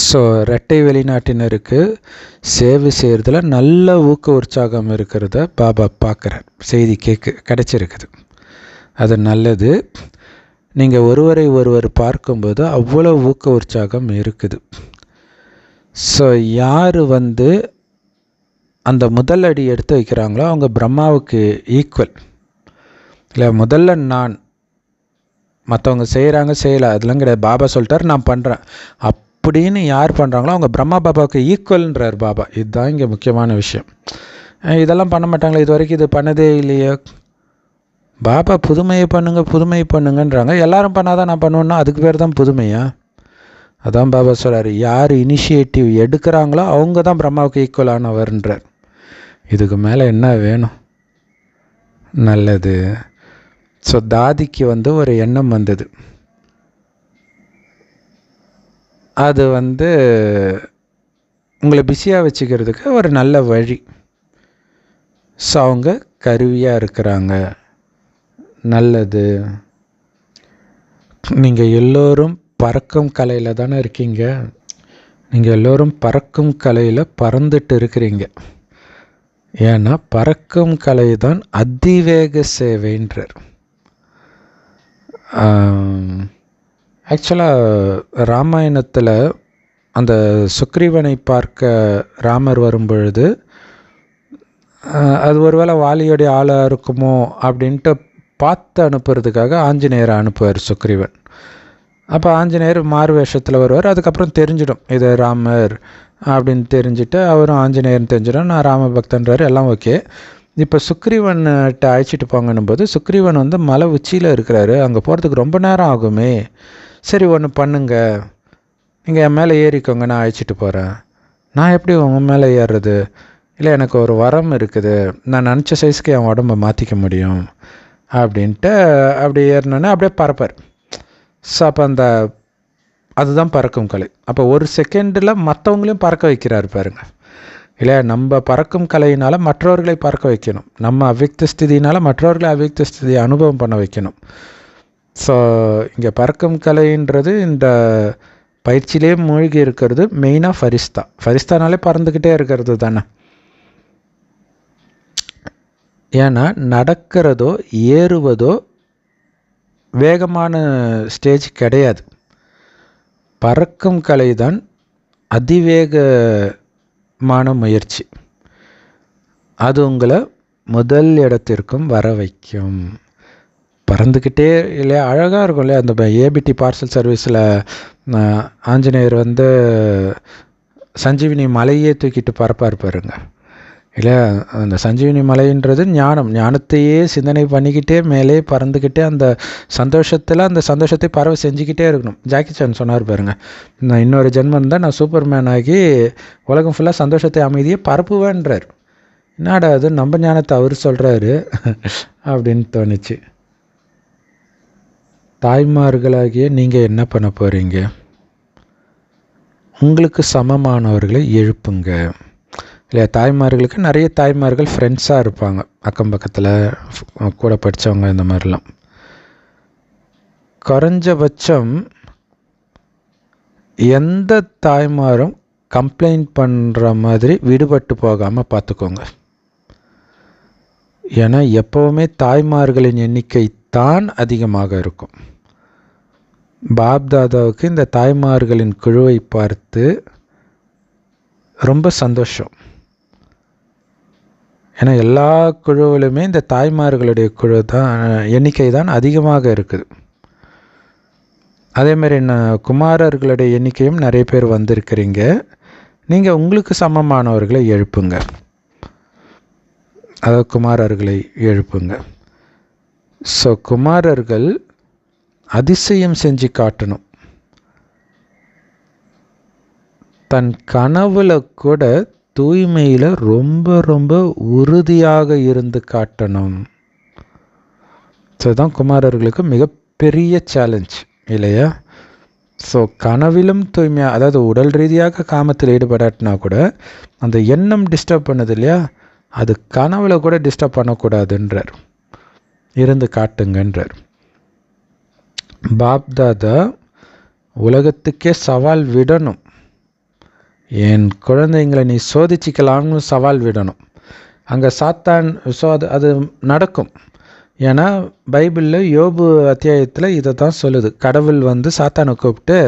ஸோ ரெட்டை வெளிநாட்டினருக்கு சேவை செய்கிறதுல நல்ல ஊக்க உற்சாகம் இருக்கிறத பாபா பார்க்குறார். செய்தி கிடைச்சிருக்குது, அது நல்லது. நீங்கள் ஒருவரை ஒருவர் பார்க்கும்போது அவ்வளோ ஊக்க உற்சாகம் இருக்குது. ஸோ யார் அந்த முதல் அடி எடுத்து வைக்கிறாங்களோ அவங்க பிரம்மாவுக்கு ஈக்குவல். இல்லை முதல்ல நான், மற்றவங்க செய்கிறாங்க செய்யலை அதெல்லாம் கிடையாது, பாபா சொல்லிட்டார் நான் பண்ணுறேன் அப்படின்னு யார் பண்ணுறாங்களோ அவங்க பிரம்மா பாபாவுக்கு ஈக்குவல்ன்றார் பாபா. இதுதான் இங்கே முக்கியமான விஷயம். இதெல்லாம் பண்ண மாட்டாங்களே, இது வரைக்கும் இது பண்ணதே இல்லையே. பாபா புதுமையை பண்ணுங்க புதுமை பண்ணுங்கன்றாங்க, எல்லாரும் பண்ணாதான் நான் பண்ணுவேன்னா அதுக்கு பேர் தான் புதுமையா? அதான் பாபா சொல்கிறார், யார் இனிஷியேட்டிவ் எடுக்கிறாங்களோ அவங்க தான் பிரம்மாவுக்கு ஈக்குவலானவர்ன்றார். இதுக்கு மேலே என்ன வேணும்? நல்லது. ஸோ தாதிக்கு ஒரு எண்ணம் வந்தது. அது உங்களை பிஸியாக வச்சுக்கிறதுக்கு ஒரு நல்ல வழி. ஸோ அவங்க கருவியாக இருக்கிறாங்க. நல்லது. நீங்கள் எல்லோரும் பறக்கும் கலையில் தானே இருக்கீங்க. நீங்கள் எல்லோரும் பறக்கும் கலையில் பறந்துட்டு இருக்கிறீங்க. ஏன்னா பறக்கும் கலை தான் அதிவேக சேவைன்றார். ஆக்சுவலாக ராமாயணத்தில் அந்த சுக்ரீவனை பார்க்க ராமர் வரும்பொழுது அது ஒருவேளை வாலியோடைய ஆளாக இருக்குமோ அப்படின்ட்டு பார்த்து அனுப்புறதுக்காக ஆஞ்சநேயரை அனுப்புவார் சுக்ரீவன். அப்போ ஆஞ்சநேயர் மாறு வேஷத்தில் வருவார். அதுக்கப்புறம் தெரிஞ்சிடும் இது ராமர் அப்படின்னு தெரிஞ்சுட்டு அவரும் ஆஞ்சநேயர்னு தெரிஞ்சிடும். நான் ராம பக்தன்றார், எல்லாம் ஓகே. இப்போ சுக்ரீவன்கிட்ட அழைச்சிட்டு போங்கன்னும் போது சுக்ரீவன் மலை உச்சியில் இருக்கிறாரு, அங்கே போகிறதுக்கு ரொம்ப நேரம் ஆகுமே. சரி ஒன்று பண்ணுங்க, நீங்கள் என் மேலே ஏறிக்கோங்க, நான் அழைச்சிட்டு போகிறேன். நான் எப்படி உங்கள் மேலே ஏறுறது? இல்லை எனக்கு ஒரு வரம் இருக்குது, நான் நினச்ச சைஸ்க்கு என் உடம்பை மாற்றிக்க முடியும் அப்படின்ட்டு அப்படி ஏறினோன்னே அப்படியே பறப்பார். ஸோ அப்போ அதுதான் பறக்கும் கலை. அப்போ ஒரு செகண்டில் மற்றவங்களையும் பறக்க வைக்கிறாரு பாருங்க. இல்லையா? நம்ம பறக்கும் கலையினால் மற்றவர்களை பறக்க வைக்கணும், நம்ம அவ்வியக்த ஸ்திதியினால் மற்றவர்களை அவ்வியக்த ஸ்திதியை அனுபவம் பண்ண வைக்கணும். ஸோ இங்கே பறக்கும் கலைன்றது இந்த பயிற்சியிலே மூழ்கி இருக்கிறது மெயினாக ஃபரிஸ்தா. ஃபரிஸ்தானாலே பறந்துக்கிட்டே இருக்கிறது தானே. ஏன்னா நடக்கிறதோ ஏறுவதோ வேகமான ஸ்டேஜ் கிடையாது. பறக்கும் கலை தான் அதிவேகமான முயற்சி. அது உங்களை முதல் இடத்திற்கும் வர வைக்கும். பறந்துக்கிட்டே இல்லையா? அழகாக இருக்கும் இல்லையா? அந்த ஏபிடி பார்சல் சர்வீஸில் ஆஞ்சநேயர் சஞ்சீவினி மலையே தூக்கிட்டு பறப்பார் பாருங்க. இல்லை, அந்த சஞ்சீவினி மலைன்றது ஞானத்தையே சிந்தனை பண்ணிக்கிட்டே மேலே பறந்துக்கிட்டே அந்த சந்தோஷத்தை பறவை செஞ்சுக்கிட்டே இருக்கணும். ஜாக்கி சான் சொன்னார் பாருங்க, நான் இன்னொரு ஜென்மம் தான் நான் சூப்பர்மேன் ஆகி உலகம் ஃபுல்லாக சந்தோஷத்தை அமைதியே பரப்புவேன்றார். என்னடா அது நம்ம ஞானத்தை அவர் சொல்கிறாரு அப்படின்னு தோணுச்சு. தாய்மார்களாகிய நீங்கள் என்ன பண்ண போகிறீங்க? உங்களுக்கு சமமானவர்களை எழுப்புங்க. இல்லையா? தாய்மார்களுக்கு நிறைய தாய்மார்கள் ஃப்ரெண்ட்ஸாக இருப்பாங்க, அக்கம் பக்கத்தில் கூட படித்தவங்க, இந்த மாதிரிலாம். குறைஞ்சபட்சம் எந்த தாய்மாரும் கம்ப்ளைண்ட் பண்ணுற மாதிரி விடுபட்டு போகாமல் பார்த்துக்கோங்க. ஏன்னா எப்போவுமே தாய்மார்களின் எண்ணிக்கை தான் அதிகமாக இருக்கும். பாப்தாதாவுக்கு இந்த தாய்மார்களின் குழுவை பார்த்து ரொம்ப சந்தோஷம். ஏன்னா எல்லா குழுவிலுமே இந்த தாய்மார்களுடைய குழு தான் எண்ணிக்கை தான் அதிகமாக இருக்குது. அதேமாதிரி குமாரர்களுடைய எண்ணிக்கையும் நிறைய பேர் வந்திருக்கிறீங்க. நீங்கள் உங்களுக்கு சமமானவர்களை எழுப்புங்க, அதாவது குமாரர்களை எழுப்புங்க. ஸோ குமாரர்கள் அதிசயம் செஞ்சு காட்டணும். தன் கனவுல கூட தூய்மையில் ரொம்ப ரொம்ப உறுதியாக இருந்து காட்டணும். ஸோ தான் குமாரர்களுக்கு மிகப்பெரிய சேலஞ்ச் இல்லையா? ஸோ கனவிலும் தூய்மையாக, அதாவது உடல் ரீதியாக காமத்தில் ஈடுபடாட்டினா கூட அந்த எண்ணம் டிஸ்டர்ப் பண்ணுது இல்லையா? அது கனவுல கூட டிஸ்டர்ப் பண்ணக்கூடாதுன்றார், இருந்து காட்டுங்கன்றார். பாப்தாதா உலகத்துக்கே சவால் விடணும். என் குழந்தைங்களை நீ சோதிச்சிக்கலாம்னு சவால் விடணும். அங்கே சாத்தான் அது நடக்கும். ஏன்னா பைபிளில் யோபு அத்தியாயத்தில் இதை தான் சொல்லுது. கடவுள் சாத்தானை கூப்பிட்டு,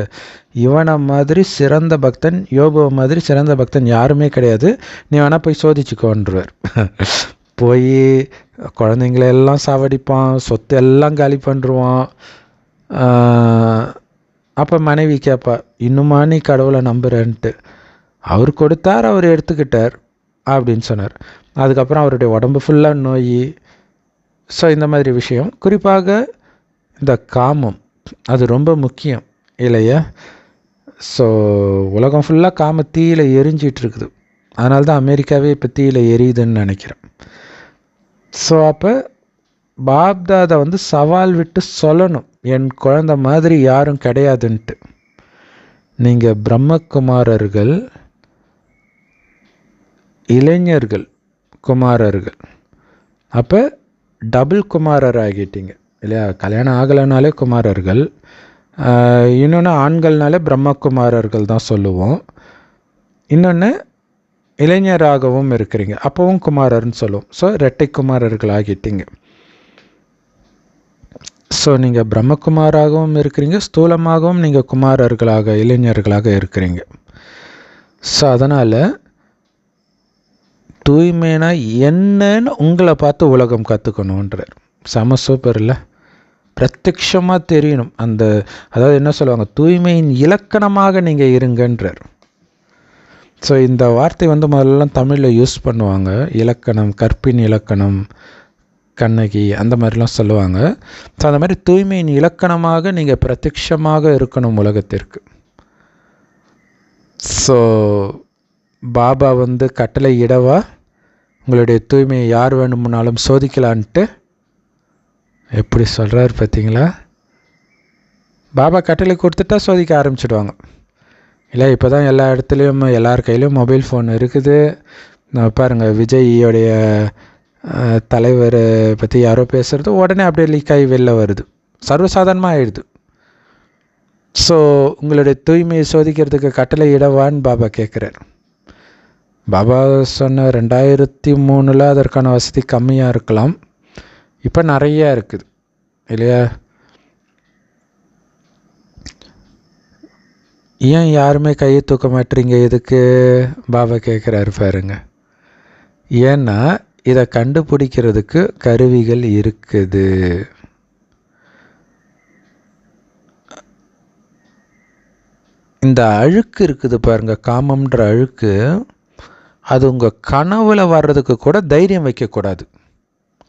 இவனை மாதிரி சிறந்த பக்தன், யோபுவை மாதிரி சிறந்த பக்தன் யாருமே கிடையாது, நீ வேணால் போய் சோதிச்சுக்கோன்றார். போய் குழந்தைங்களெல்லாம் சாவடிப்பான், சொத்து எல்லாம் காலி பண்ணுருவான். அப்போ மனைவி கேட்பா, இன்னுமா நீ கடவுளை நம்புறேன்ட்டு. அவர் கொடுத்தார், அவர் எடுத்துக்கிட்டார் அப்படின்னு சொன்னார். அதுக்கப்புறம் அவருடைய உடம்பு ஃபுல்லாக நோய். ஸோ இந்த மாதிரி விஷயம், குறிப்பாக இந்த காமம் அது ரொம்ப முக்கியம் இல்லையா? ஸோ உலகம் ஃபுல்லாக காம தீயில் எரிஞ்சிகிட்ருக்குது. அதனால தான் அமெரிக்காவே இப்போ தீயில் எரியுதுன்னு நினைக்கிறேன். ஸோ அப்போ பாப்தாதா வந்து சவால் விட்டு சொல்லணும், என் குழந்தை மாதிரி யாரும் கிடையாதுன்ட்டு. நீங்கள் பிரம்மகுமாரர்கள், இளைஞர்கள் குமாரர்கள், அப்போ டபுள் குமாரர் ஆகிட்டீங்க இல்லையா? கல்யாணம் ஆகலைனாலே குமாரர்கள், இன்னொன்று ஆண்கள்னாலே பிரம்மகுமாரர்கள் தான் சொல்லுவோம். இன்னொன்று இளைஞராகவும் இருக்கிறீங்க, அப்போவும் குமாரர்னு சொல்லுவோம். ஸோ இரட்டை குமாரர்கள் ஆகிட்டீங்க. ஸோ நீங்கள் பிரம்மகுமாராகவும் இருக்கிறீங்க, ஸ்தூலமாகவும் நீங்கள் குமாரர்களாக இளைஞர்களாக இருக்கிறீங்க. ஸோ அதனால் தூய்மைனா என்னன்னு உங்களை பார்த்து உலகம் கற்றுக்கணுன்றார். செம சூப்பர் இல்லை? பிரத்யக்ஷமாக தெரியணும். அதாவது என்ன சொல்லுவாங்க, தூய்மையின் இலக்கணமாக நீங்கள் இருங்கன்றார். ஸோ இந்த வார்த்தை வந்து முதல்லாம் தமிழில் யூஸ் பண்ணுவாங்க. இலக்கணம், கற்பின் இலக்கணம், கண்ணகி அந்த மாதிரிலாம் சொல்லுவாங்க. ஸோ அந்த மாதிரி தூய்மையின் இலக்கணமாக நீங்கள் பிரத்யக்ஷமாக இருக்கணும் உலகத்திற்கு. ஸோ பாபா வந்து கட்டளை இடவா உங்களுடைய தூய்மையை யார் வேணும்னாலும் சோதிக்கலான்ட்டு எப்படி சொல்கிறார் பார்த்தீங்களா? பாபா கட்டளை கொடுத்துட்டா சோதிக்க ஆரம்பிச்சிடுவாங்க இல்லை? இப்போ தான் எல்லா இடத்துலையும் எல்லார் கையிலையும் மொபைல் ஃபோன் இருக்குது. பாருங்கள், விஜயோடைய தலைவரை பற்றி யாரோ பேசுகிறது உடனே அப்படியே லீக் ஆகி வெளில வருது, சர்வசாதாரணமாக ஆயிடுது. ஸோ உங்களுடைய தூய்மையை சோதிக்கிறதுக்கு கட்டளை இடவான்னு பாபா கேட்குறார். பாபா சொன்ன 2003 அதற்கான வசதி கம்மியாக இருக்கலாம், இப்போ நிறையா இருக்குது இல்லையா? ஏன் யாருமே கையை தூக்க மாட்டீங்க? எதுக்கு பாபா கேட்குறாரு பாருங்க. ஏன்னா இதை கண்டுபிடிக்கிறதுக்கு கருவிகள் இருக்குது. இந்த அழுக்கு இருக்குது பாருங்க, காமம்ன்ற அழுக்கு, அது உங்கள் கனவுல வர்றதுக்கு கூட தைரியம் வைக்கக்கூடாது.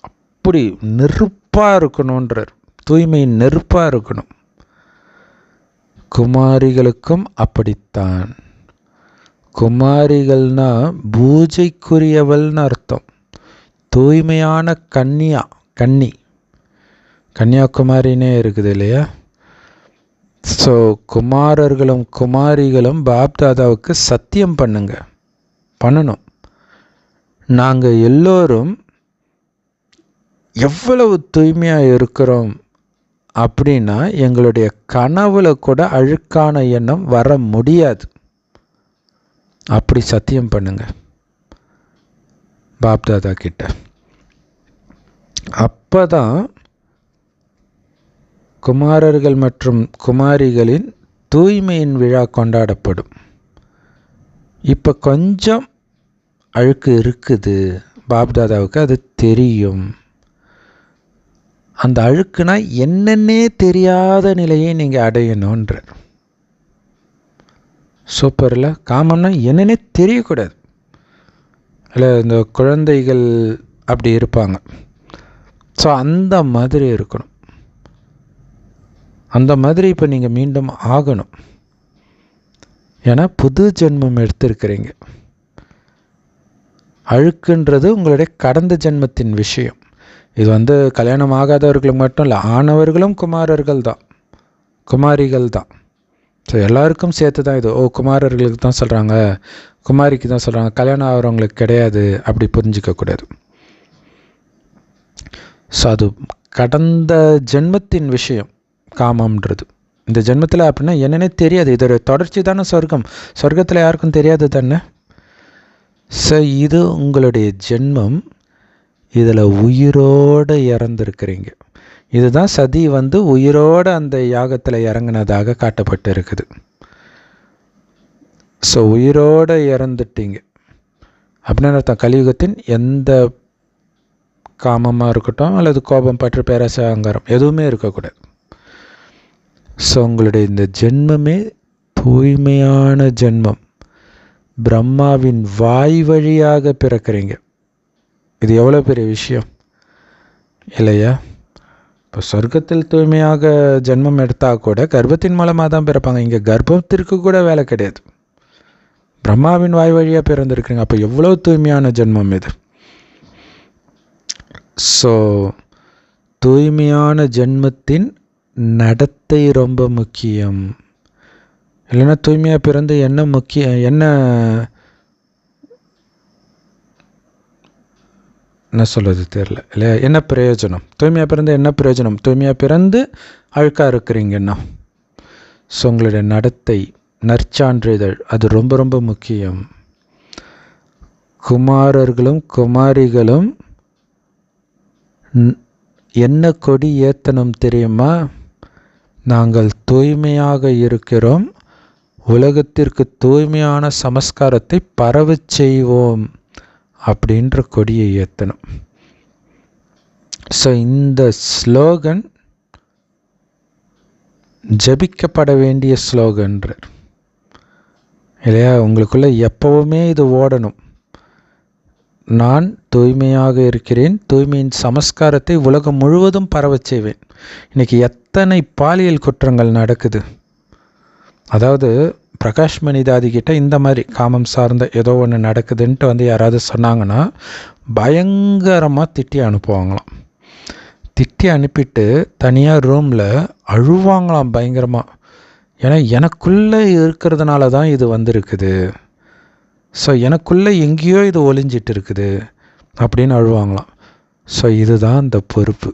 அப்படி நெருப்பாக இருக்கணுன்றார், தூய்மையின் நெருப்பாக இருக்கணும். குமாரிகளுக்கும் அப்படித்தான். குமாரிகள்னா பூஜைக்குரியவள்னு அர்த்தம். தூய்மையான கன்னியாகுமாரினே இருக்குது இல்லையா? ஸோ குமாரர்களும் குமாரிகளும் பாப்தாதாவுக்கு சத்தியம் பண்ணணும். நாங்கள் எல்லோரும் எவ்வளவு தூய்மையாக இருக்கிறோம் அப்படின்னா எங்களுடைய கனவுல கூட அழுக்கான எண்ணம் வர முடியாது. அப்படி சத்தியம் பண்ணுங்க பாப்தாதா கிட்ட. அப்போ தான் குமாரர்கள் மற்றும் குமாரிகளின் தூய்மையின் விழா கொண்டாடப்படும். இப்போ கொஞ்சம் அழுக்கு இருக்குது, பாப்தாதாவுக்கு அது தெரியும். அந்த அழுக்குனா என்னன்னே தெரியாத நிலையை நீங்கள் அடையணுன்ற. சூப்பரில்? காமம்னா என்னன்னே தெரியக்கூடாது இல்லை? இந்த குழந்தைகள் அப்படி இருப்பாங்க. ஸோ அந்த மாதிரி இருக்கணும். அந்த மாதிரி இப்போ நீங்கள் மீண்டும் ஆகணும். ஏன்னா புது ஜென்மம் எடுத்திருக்கிறீங்க. அழுக்குன்றது உங்களுடைய கடந்த ஜென்மத்தின் விஷயம். இது வந்து கல்யாணம் ஆகாதவர்களுக்கு மட்டும் இல்லை, ஆனவர்களும் குமாரிகள் தான். ஸோ எல்லாருக்கும் சேர்த்து தான் இது. குமாரர்களுக்கு தான் சொல்கிறாங்க, குமாரிக்கு தான் சொல்கிறாங்க, கல்யாணம் ஆகிறவங்களுக்கு கிடையாது, அப்படி புரிஞ்சிக்கக்கூடாது. ஸோ அது கடந்த ஜென்மத்தின் விஷயம் காமம்ன்றது. இந்த ஜென்மத்தில் அப்படின்னா என்னன்னே தெரியாது. இதோட தொடர்ச்சி தானே சொர்க்கத்தில் யாருக்கும் தெரியாது தானே. ஸோ இது உங்களுடைய ஜென்மம். இதில் உயிரோடு இறந்துருக்கிறீங்க. இதுதான் சதி வந்து உயிரோடு அந்த யாகத்தில் இறங்கினதாக காட்டப்பட்டு இருக்குது. ஸோ உயிரோடு இறந்துட்டீங்க அப்படின்னு அர்த்தம். கலியுகத்தின் எந்த காமமாக இருக்கட்டும் அல்லது கோபம், பற்று, பேராசை, அகங்காரம் எதுவுமே இருக்கக்கூடாது. ஸோ உங்களுடைய இந்த ஜென்மமே தூய்மையான ஜென்மம். பிரம்மாவின் வாய் வழியாக பிறக்கிறீங்க. இது எவ்வளோ பெரிய விஷயம் இல்லையா? இப்போ சொர்க்கத்தில் தூய்மையாக ஜென்மம் எடுத்தால் கூட கர்ப்பத்தின் மூலமாக தான் பிறப்பாங்க. இங்கே கர்ப்பத்திற்கு கூட வேலை கிடையாது. பிரம்மாவின் வாய் வழியாக பிறந்திருக்குங்க. அப்போ எவ்வளோ தூய்மையான ஜென்மம் இது. ஸோ தூய்மையான ஜென்மத்தின் நடத்தை ரொம்ப முக்கியம். இல்லைன்னா தூய்மையாக பிறந்து என்ன சொல்கிறது தெரியல இல்லையா? என்ன பிரயோஜனம்? தூய்மையாக பிறந்து என்ன பிரயோஜனம்? தூய்மையாக பிறந்து அழுக்காக இருக்கிறீங்கன்னா. ஸோ உங்களுடைய நடத்தை, நற்சான்றிதழ் அது ரொம்ப ரொம்ப முக்கியம். குமாரர்களும் குமாரிகளும் என்ன கொடி ஏத்தனம் தெரியுமா? நாங்கள் தூய்மையாக இருக்கிறோம், உலகத்திற்கு தூய்மையான சமஸ்காரத்தை பரவச் செய்வோம் அப்படின்ற கொடியை ஏற்றணும். ஸோ இந்த ஸ்லோகன் ஜபிக்கப்பட வேண்டிய ஸ்லோகன்றார் இல்லையா? உங்களுக்குள்ள எப்பவுமே இது ஓடணும். நான் தூய்மையாக இருக்கிறேன், தூய்மையின் சமஸ்காரத்தை உலகம் முழுவதும் பரவச் செய்வேன். இன்றைக்கி எத்தனை பாலியல் குற்றங்கள் நடக்குது. அதாவது பிரகாஷ் மணிதாதி கிட்ட இந்த மாதிரி காமம் சார்ந்த ஏதோ ஒன்று நடக்குதுன்ட்டு யாராவது சொன்னாங்கன்னா பயங்கரமாக திட்டி அனுப்புவாங்களாம். திட்டி அனுப்பிட்டு தனியாக ரூமில் அழுவாங்களாம் பயங்கரமாக. ஏன்னா எனக்குள்ளே இருக்கிறதுனால தான் இது வந்திருக்குது, ஸோ எனக்குள்ளே எங்கேயோ இது ஒளிஞ்சிட்டு இருக்குது அப்படின்னு அழுவாங்களாம். ஸோ இதுதான் இந்த பொறுப்பு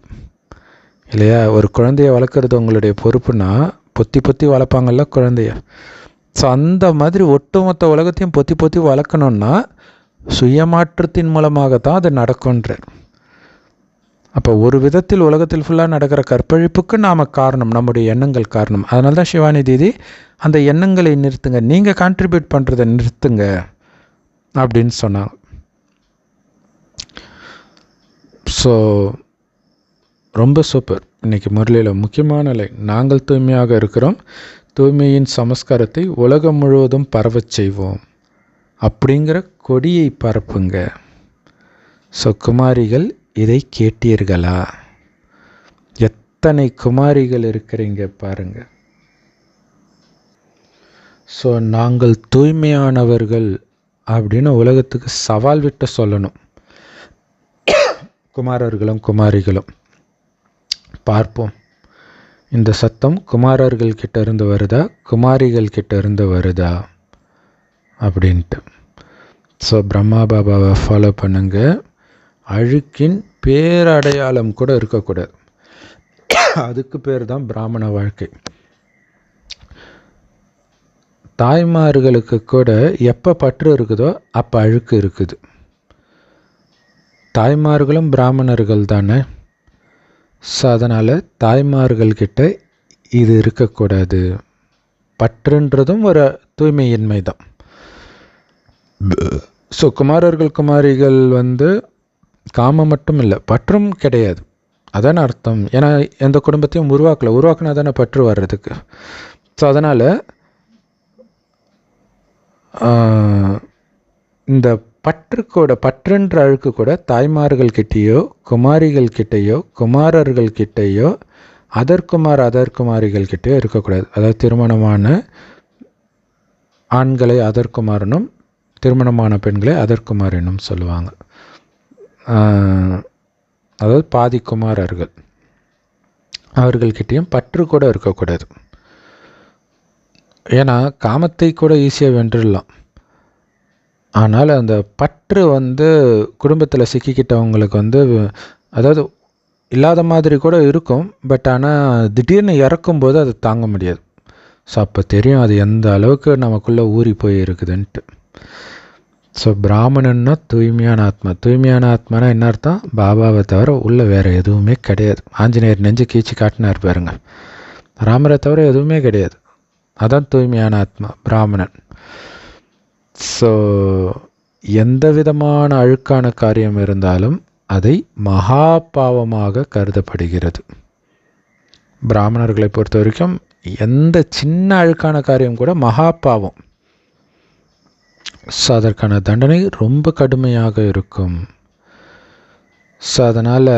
இல்லையா? ஒரு குழந்தைய வளர்க்குறது உங்களுடைய பொறுப்புனா பொத்தி பொத்தி வளர்ப்பாங்கல்ல குழந்தைய. ஸோ அந்த மாதிரி ஒட்டுமொத்த உலகத்தையும் பொத்தி பொத்தி வளர்க்கணுன்னா சுயமாற்றத்தின் மூலமாக தான் அது நடக்கும்ன்றார். அப்போ ஒரு விதத்தில் உலகத்தில் ஃபுல்லாக நடக்கிற கற்பழிப்புக்கு நாம் காரணம், நம்முடைய எண்ணங்கள் காரணம். அதனால தான் சிவானி தீதி அந்த எண்ணங்களை நிறுத்துங்க, நீங்கள் கான்ட்ரிபியூட் பண்ணுறதை நிறுத்துங்க அப்படின்னு சொன்னாங்க. ஸோ ரொம்ப சூப்பர். இன்றைக்கி முரளியில் முக்கியமான லைன், நாங்கள் தூய்மையாக இருக்கிறோம், தூய்மையின் சமஸ்காரத்தை உலகம் முழுவதும் பரவச் செய்வோம் அப்படிங்கிற கொடியை பரப்புங்க. ஸோ குமாரிகள் இதை கேட்டீர்களா? எத்தனை குமாரிகள் இருக்கிறீங்க பாருங்க. ஸோ நாங்கள் தூய்மையானவர்கள் அப்படின்னு உலகத்துக்கு சவால் விட்டு சொல்லணும். குமாரர்களும் குமாரிகளும் பார்ப்போம், இந்த சத்தம் குமாரர்கள் கிட்ட இருந்து வருதா, குமாரிகள் கிட்ட இருந்து வருதா அப்படின்ட்டு. ஸோ பிரம்மா பாபாவை ஃபாலோ பண்ணுங்க. அழுக்கின் பேரடையாளம் கூட இருக்கக்கூடாது. அதுக்கு பேர் தான் பிராமண வாழ்க்கை. தாய்மார்களுக்கு கூட எப்போ பற்று இருக்குதோ அப்போ அழுக்கு இருக்குது. தாய்மார்களும் பிராமணர்கள் தானே. ஸோ அதனால் தாய்மார்கள்கிட்ட இது இருக்கக்கூடாது. பற்றுன்றதும் ஒரு தூய்மையின்மை தான். ஸோ குமாரர்கள் குமாரிகள் காமம் மட்டும் இல்லை, பற்றும் கிடையாது. அதான அர்த்தம். ஏன்னா எந்த குடும்பத்தையும் உருவாக்கினா தானே பற்று வர்றதுக்கு. ஸோ அதனால் இந்த பற்றுன்ற அழுக்கு கூட தாய்மார்கள் கிட்டேயோ குமாரிகள் கிட்டேயோ குமாரர்கள் கிட்டேயோ அதர்குமாரிகள் கிட்டேயோ இருக்கக்கூடாது. அதாவது திருமணமான ஆண்களை அதர்குமாரனும் திருமணமான பெண்களை அதர்குமாரனும் சொல்லுவாங்க. அதாவது பாதி குமாரர்கள், அவர்கள்கிட்டையும் பற்று கூட இருக்கக்கூடாது. ஏன்னா காமத்தை கூட ஈஸியாக வென்றுடலாம். ஆனால் அந்த பற்று குடும்பத்தில் சிக்கிக்கிட்டவங்களுக்கு அதாவது இல்லாத மாதிரி கூட இருக்கும். பட் ஆனால் திடீர்னு இறக்கும்போது அது தாங்க முடியாது. ஸோ அப்போ தெரியும் அது எந்த அளவுக்கு நமக்குள்ளே ஊறி போய் இருக்குதுன்ட்டு. ஸோ பிராமணன்னா தூய்மையான ஆத்மா. தூய்மையான ஆத்மானா என்ன அர்த்தம்? பாபாவை தவிர உள்ள வேறு எதுவுமே கிடையாது. ஆஞ்சநேயர் நெஞ்சு கீச்சு காட்டினார் பாருங்க. ராமரை தவிர எதுவுமே கிடையாது. அதான் தூய்மையான ஆத்மா, பிராமணன். ஸோ எந்த விதமான அழுக்கான காரியம் இருந்தாலும் அதை மகா பாவமாக கருதப்படுகிறது. பிராமணர்களை பொறுத்த வரைக்கும் எந்த சின்ன அழுக்கான காரியம் கூட மகா பாவம். ஸோ அதற்கான தண்டனை ரொம்ப கடுமையாக இருக்கும். ஸோ அதனால்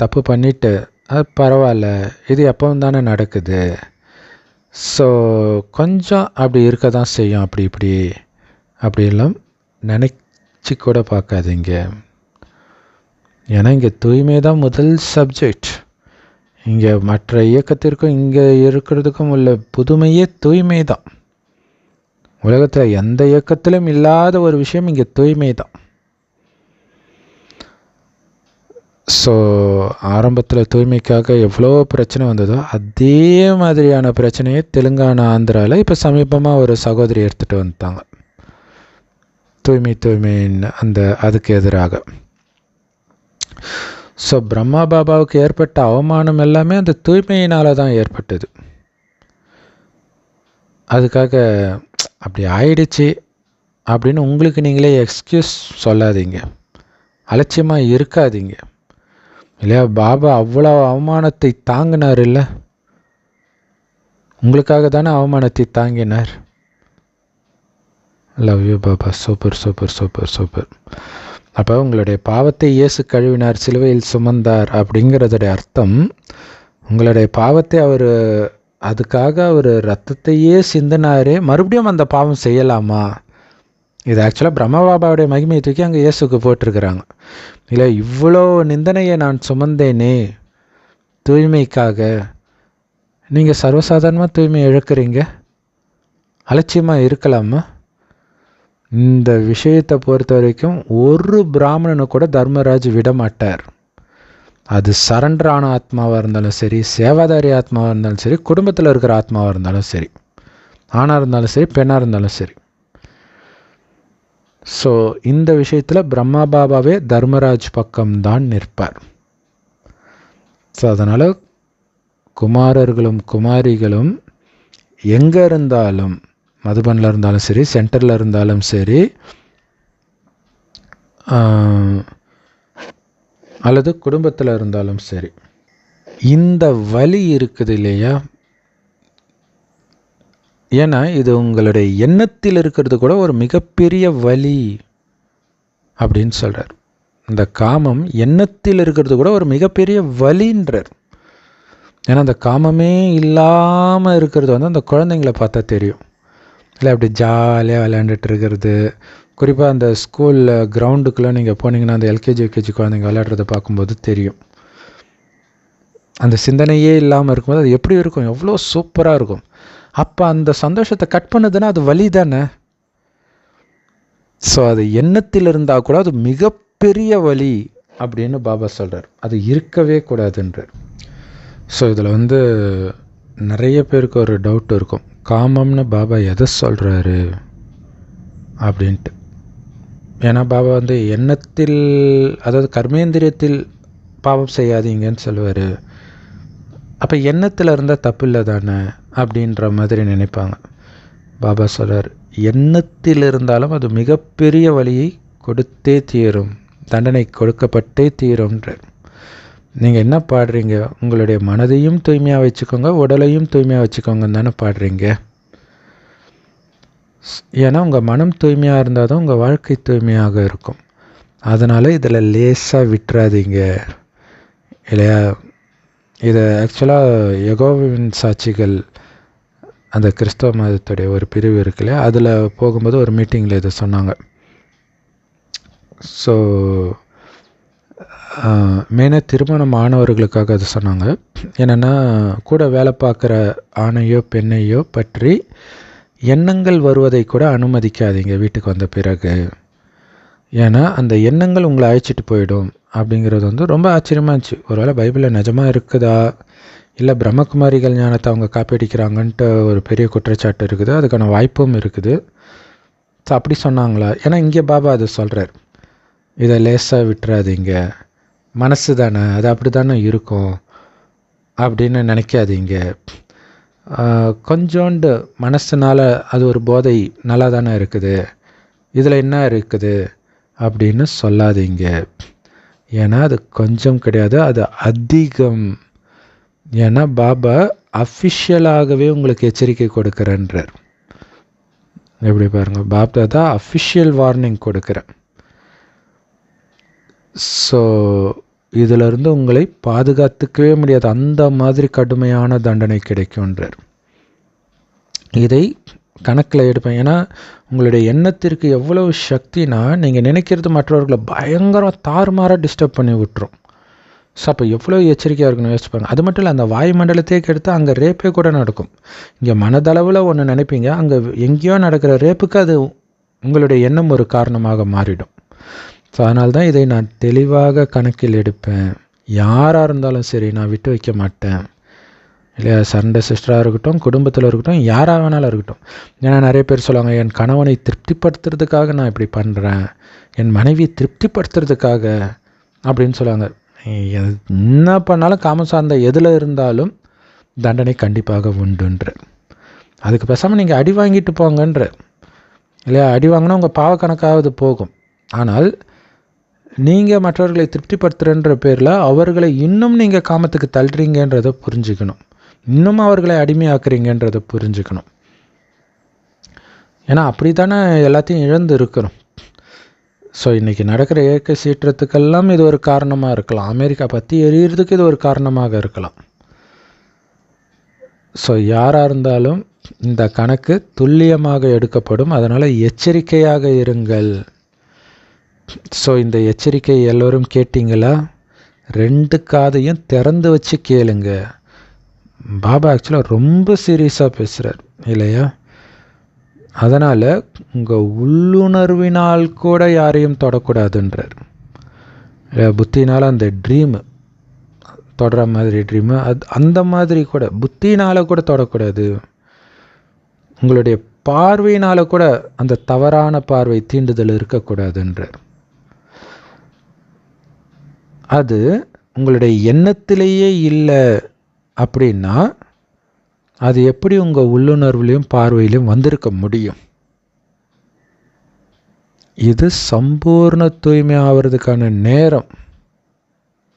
தப்பு பண்ணிவிட்டு அது பரவாயில்ல, இது எப்பவும் தானே நடக்குது. ஸோ கொஞ்சம் அப்படி இருக்க தான் செய்யும், அப்படி இப்படி அப்படிலாம் நினச்சி கூட பார்க்காதீங்க. ஏன்னா இங்கே தூய்மை தான் முதல் சப்ஜெக்ட். இங்கே மற்ற இயக்கத்திற்கும் இங்கே இருக்கிறதுக்கும் உள்ள புதுமையே தூய்மை தான். உலகத்தில் எந்த இயக்கத்திலும் இல்லாத ஒரு விஷயம் இங்கே தூய்மை தான். ஸோ ஆரம்பத்தில் தூய்மைக்காக எவ்வளோ பிரச்சனை வந்ததோ அதே மாதிரியான பிரச்சனையை தெலுங்கானா, ஆந்திராவில் இப்போ சமீபமாக ஒரு சகோதரி எடுத்துகிட்டு வந்துட்டாங்க. தூய்மைன்னு அதுக்கு எதிராக. ஸோ பிரம்மா பாபாவுக்கு ஏற்பட்ட அவமானம் எல்லாமே அந்த தூய்மையினால் தான் ஏற்பட்டது. அதுக்காக அப்படி ஆயிடுச்சு அப்படின்னு உங்களுக்கு நீங்களே எக்ஸ்கியூஸ் சொல்லாதீங்க, அலட்சியமாக இருக்காதீங்க. இல்லையா, பாபா அவ்வளோ அவமானத்தை தாங்கினார் இல்லை, உங்களுக்காக தானே அவமானத்தை தாங்கினார். Love you Baba. Super super super super. அப்போ உங்களுடைய பாவத்தை இயேசு கழுவினார், சிலுவையில் சுமந்தார் அப்படிங்கிறதுடைய அர்த்தம் உங்களுடைய பாவத்தை அவர் அதுக்காக அவர் ரத்தத்தையே சிந்தினாரே, மறுபடியும் அந்த பாவம் செய்யலாமா? இது ஆக்சுவலாக பிரம்மா பாபாவுடைய மகிமையை தூக்கி அங்கே இயேசுக்கு போட்டிருக்கிறாங்க. இல்லை, இவ்வளோ நிந்தனையை நான் சுமந்தேனே தூய்மைக்காக, நீங்கள் சர்வசாதாரணமாக தூய்மை இழக்கிறீங்க, அலட்சியமாக இருக்கலாமா? இந்த விஷயத்தை பொறுத்த வரைக்கும் ஒரு பிராமணனு கூட தர்மராஜ் விட மாட்டார். அது சரண்டர் ஆன ஆத்மாவாக இருந்தாலும் சரி, சேவாதாரி ஆத்மாவாக இருந்தாலும் சரி, குடும்பத்தில் இருக்கிற ஆத்மாவாக இருந்தாலும் சரி, ஆணாக இருந்தாலும் சரி, பெண்ணாக இருந்தாலும் சரி. ஸோ இந்த விஷயத்தில் பிரம்மா பாபாவே தர்மராஜ் பக்கம்தான் நிற்பார். ஸோ அதனால் குமாரர்களும் குமாரிகளும் எங்கே இருந்தாலும், மதுபனில் இருந்தாலும் சரி, சென்டரில் இருந்தாலும் சரி, அல்லது குடும்பத்தில் இருந்தாலும் சரி, இந்த வலி இருக்குது இல்லையா, ஏன்னா இது உங்களுடைய எண்ணத்தில் இருக்கிறது கூட ஒரு மிகப்பெரிய வலி அப்படின்னு சொல்கிறார். இந்த காமம் எண்ணத்தில் இருக்கிறது கூட ஒரு மிகப்பெரிய வலின்றார். ஏன்னா அந்த காமமே இல்லாமல் இருக்கிறது அந்த குழந்தைங்கள பார்த்தா தெரியும் இல்லை, அப்படி ஜாலியாக விளையாண்டுட்டு இருக்கிறது. குறிப்பாக அந்த ஸ்கூலில் கிரவுண்டுக்குள்ளே நீங்கள் போனீங்கன்னா அந்த எல்கேஜி யூகேஜி குழந்தைங்க விளையாடுறத பார்க்கும்போது தெரியும். அந்த சிந்தனையே இல்லாமல் இருக்கும்போது அது எப்படி இருக்கும், எவ்வளோ சூப்பராக இருக்கும். அப்போ அந்த சந்தோஷத்தை கட் பண்ணுதுன்னா அது வலி தானே. ஸோ அது எண்ணத்தில் இருந்தால் கூட அது மிகப்பெரிய வலி அப்படின்னு பாபா சொல்கிறார். அது இருக்கவே கூடாதுன்றார். ஸோ இதில் நிறைய பேருக்கு ஒரு டவுட் இருக்கும், காமம்னு பாபா எதை சொல்கிறாரு அப்படின்ட்டு. ஏன்னா பாபா எண்ணத்தில், அதாவது கர்மேந்திரியத்தில் பாவம் செய்யாதீங்கன்னு சொல்லுவார். அப்போ எண்ணத்தில் இருந்தால் தப்பு இல்லை தானே அப்படின்ற மாதிரி நினைப்பாங்க. பாபா சொல்கிறார், எண்ணத்தில் இருந்தாலும் அது மிகப்பெரிய வழியை கொடுத்தே தீரும், தண்டனை கொடுக்கப்பட்டே தீரும்ன்றார். நீங்கள் என்ன பாடுறீங்க, உங்களுடைய மனதையும் தூய்மையாக வச்சுக்கோங்க, உடலையும் தூய்மையாக வச்சுக்கோங்கன்னு தானே பாடுறீங்க. ஏன்னா உங்கள் மனம் தூய்மையாக இருந்தால் தான் உங்கள் வாழ்க்கை தூய்மையாக இருக்கும். அதனால் இதில் லேசாக விட்டுறாதீங்க இல்லையா. இதை ஆக்சுவலாக யெகோவாவின் சாட்சிகள் அந்த கிறிஸ்தவ மதத்துடைய ஒரு பிரிவு இருக்குல்ல, அதில் போகும்போது ஒரு மீட்டிங்கில் இதை சொன்னாங்க. ஸோ மெயினாக திருமணம் ஆனவர்களுக்காக அது சொன்னாங்க. என்னென்னா, கூட வேலை பார்க்குற ஆணையோ பெண்ணையோ பற்றி எண்ணங்கள் வருவதை கூட அனுமதிக்காதீங்க வீட்டுக்கு வந்த பிறகு. ஏன்னா அந்த எண்ணங்கள் உங்களை அழைச்சிட்டு போயிடும் அப்படிங்கிறது ரொம்ப ஆச்சரியமாக இருந்துச்சு. ஒருவேளை பைபிளில் நிஜமாக இருக்குதா, இல்லை பிரம்மகுமாரிகள் ஞானத்தை அவங்க காப்பீடிக்கிறாங்கன்ட்டு ஒரு பெரிய குற்றச்சாட்டு இருக்குது, அதுக்கான வாய்ப்பும் இருக்குது. ஸோ அப்படி சொன்னாங்களா? ஏன்னா இங்கே பாபா அது சொல்கிறார், இதை லேசாக விட்டுறாதீங்க, மனசு தானே, அது அப்படி தானே இருக்கும் அப்படின்னு நினைக்காதீங்க. கொஞ்சோண்டு மனசுனால் அது ஒரு போதை நல்லா தானே இருக்குது, இதில் என்ன இருக்குது அப்படின்னு சொல்லாதீங்க. ஏன்னா அது கொஞ்சம் கிடையாது, அது அதிகம். ஏன்னா பாபா அஃபிஷியலாகவே உங்களுக்கு எச்சரிக்கை கொடுக்குறேன்றார். எப்படி பாருங்கள், பாபா தான் அஃபிஷியல் வார்னிங் கொடுக்குறேன். ஸோ இதிலிருந்து உங்களை பாதுகாத்துக்கவே முடியாது, அந்த மாதிரி கடுமையான தண்டனை கிடைக்கும்ன்றார். இதை கணக்கில் எடுப்பேன். ஏன்னா உங்களுடைய எண்ணத்திற்கு எவ்வளவு சக்தினா, நீங்கள் நினைக்கிறது மற்றவர்களை பயங்கரம் தாறுமாறாக டிஸ்டர்ப் பண்ணி விட்டுரும். ஸோ அப்போ எவ்வளோ எச்சரிக்கையாக இருக்கணும் யோசிப்பாங்க. அது மட்டும் இல்லை, அந்த வாயுமண்டலத்தையே கெடுத்து அங்கே ரேப்பே கூட நடக்கும். இங்கே மனதளவில் ஒன்று நினைப்பீங்க, அங்கே எங்கேயோ நடக்கிற ரேப்புக்கு அது உங்களுடைய எண்ணம் ஒரு காரணமாக மாறிடும். ஸோ அதனால தான் இதை நான் தெளிவாக கணக்கில் எடுப்பேன். யாராக இருந்தாலும் சரி, நான் விட்டு வைக்க மாட்டேன். இல்லையா, சண்டை சிஸ்டராக இருக்கட்டும், குடும்பத்தில் இருக்கட்டும், யாராக வேணாலும் இருக்கட்டும். ஏன்னா நிறைய பேர் சொல்லுவாங்க, என் கணவனை திருப்திப்படுத்துறதுக்காக நான் இப்படி பண்ணுறேன், என் மனைவி திருப்திப்படுத்துறதுக்காக அப்படின்னு சொல்லுவாங்க. என்ன பண்ணாலும் காமம் சார்ந்த எதில் இருந்தாலும் தண்டனை கண்டிப்பாக உண்டுன்ற. அதுக்கு பேசாமல் நீங்கள் அடி வாங்கிட்டு போங்கன்ற. இல்லையா, அடி வாங்கினா உங்கள் பாவ கணக்காவது போகும். ஆனால் நீங்கள் மற்றவர்களை திருப்திப்படுத்துகிறன்ற பேரில் அவர்களை இன்னும் நீங்கள் காமத்துக்கு தள்ளுறீங்கன்றதை புரிஞ்சுக்கணும். இன்னும் அவர்களை அடிமையாக்குறீங்கன்றதை புரிஞ்சுக்கணும். ஏன்னா அப்படி தானே எல்லாத்தையும் இழந்து இருக்கிறோம். ஸோ இன்றைக்கி நடக்கிற இயற்கை சீற்றத்துக்கெல்லாம் இது ஒரு காரணமாக இருக்கலாம். அமெரிக்கா பற்றி எரியறதுக்கு இது ஒரு காரணமாக இருக்கலாம். ஸோ யாராக இருந்தாலும் இந்த கணக்கு துல்லியமாக எடுக்கப்படும். அதனால் எச்சரிக்கையாக இருங்கள். ஸோ இந்த எச்சரிக்கை எல்லோரும் கேட்டிங்களா? 2 காதையும் திறந்து வச்சு கேளுங்க. பாபா ஆக்சுவலாக ரொம்ப சீரியஸாக பேசுகிறார் இல்லையா? அதனால் உங்கள் உள்ளுணர்வினால் கூட யாரையும் தொடக்கூடாதுன்றார். புத்தினால் அந்த ட்ரீமு தொடர மாதிரி ட்ரீமு அந்த மாதிரி கூட புத்தினால் கூட தொடக்கூடாது. உங்களுடைய பார்வையினால் கூட அந்த தவறான பார்வை தீண்டுதல் இருக்கக்கூடாதுன்றார். அது உங்களுடைய எண்ணத்திலேயே இல்லை அப்படின்னா அது எப்படி உங்கள் உள்ளுணர்வுலையும் பார்வையிலையும் வந்திருக்க முடியும்? இது சம்பூர்ண தூய்மை ஆகிறதுக்கான நேரம்,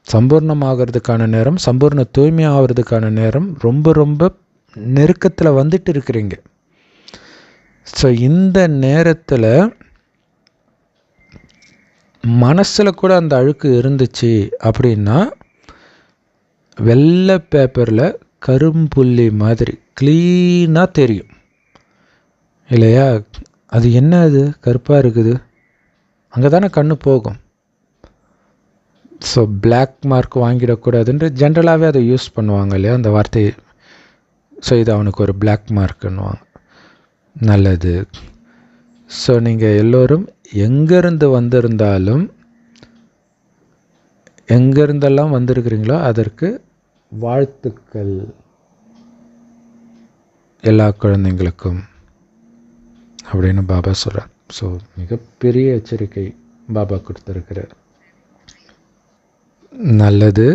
சம்பூர்ணமாகிறதுக்கான நேரம், சம்பூர்ண தூய்மை ஆகிறதுக்கான நேரம் ரொம்ப ரொம்ப நெருக்கத்தில் வந்துட்டு இருக்கிறீங்க. ஸோ இந்த நேரத்தில் மனசில் கூட அந்த அழுக்கு இருந்துச்சு அப்படின்னா வெள்ளை பேப்பரில் கரும்புள்ளி மாதிரி க்ளீனாக தெரியும் இல்லையா? அது என்ன, அது கருப்பாக இருக்குது, அங்கே தானே கண்ணு போகும். ஸோ பிளாக் மார்க் வாங்கிடக்கூடாதுன்ற ஜென்ரலாகவே அதை யூஸ் பண்ணுவாங்க இல்லையா அந்த வார்த்தையை. ஸோ இது அவனுக்கு ஒரு பிளாக் மார்க்குன்னுவாங்க. நல்லது. ஸோ நீங்கள் எல்லோரும் எங்கேருந்து வந்திருந்தாலும், எங்கேருந்தெல்லாம் வந்திருக்கிறீங்களோ அதற்கு வாழ்த்துக்கள் எல்லா குழந்தைங்களுக்கும் அப்படின்னு பாபா சொல்கிறார். ஸோ மிகப்பெரிய எச்சரிக்கை பாபா கொடுத்துருக்கிறார். நல்லது.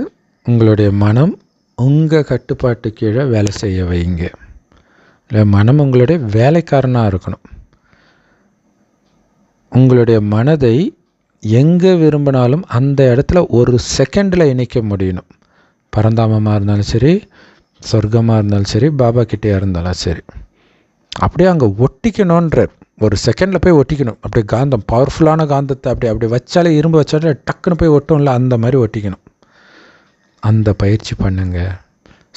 உங்களுடைய மனம் உங்கள் கட்டுப்பாட்டு கீழே வேலை செய்ய வைங்க. இல்லை, மனம் உங்களுடைய வேலைக்காரனாக இருக்கணும். உங்களுடைய மனதை எங்கே விரும்பினாலும் அந்த இடத்துல ஒரு செகண்டில் இணைக்க முடியணும். பரந்தாமமாக இருந்தாலும் சரி, சொர்க்கமாக இருந்தாலும் சரி, பாபா கிட்டேயா இருந்தாலும் சரி, அப்படியே அங்கே ஒட்டிக்கணுன்ற ஒரு செகண்டில் போய் ஒட்டிக்கணும். அப்படியே காந்தம், பவர்ஃபுல்லான காந்தத்தை அப்படி வச்சாலே, இரும்பு வச்சாலே டக்குன்னு போய் ஒட்டும்ல, அந்த மாதிரி ஒட்டிக்கணும். அந்த பயிற்சி பண்ணுங்க.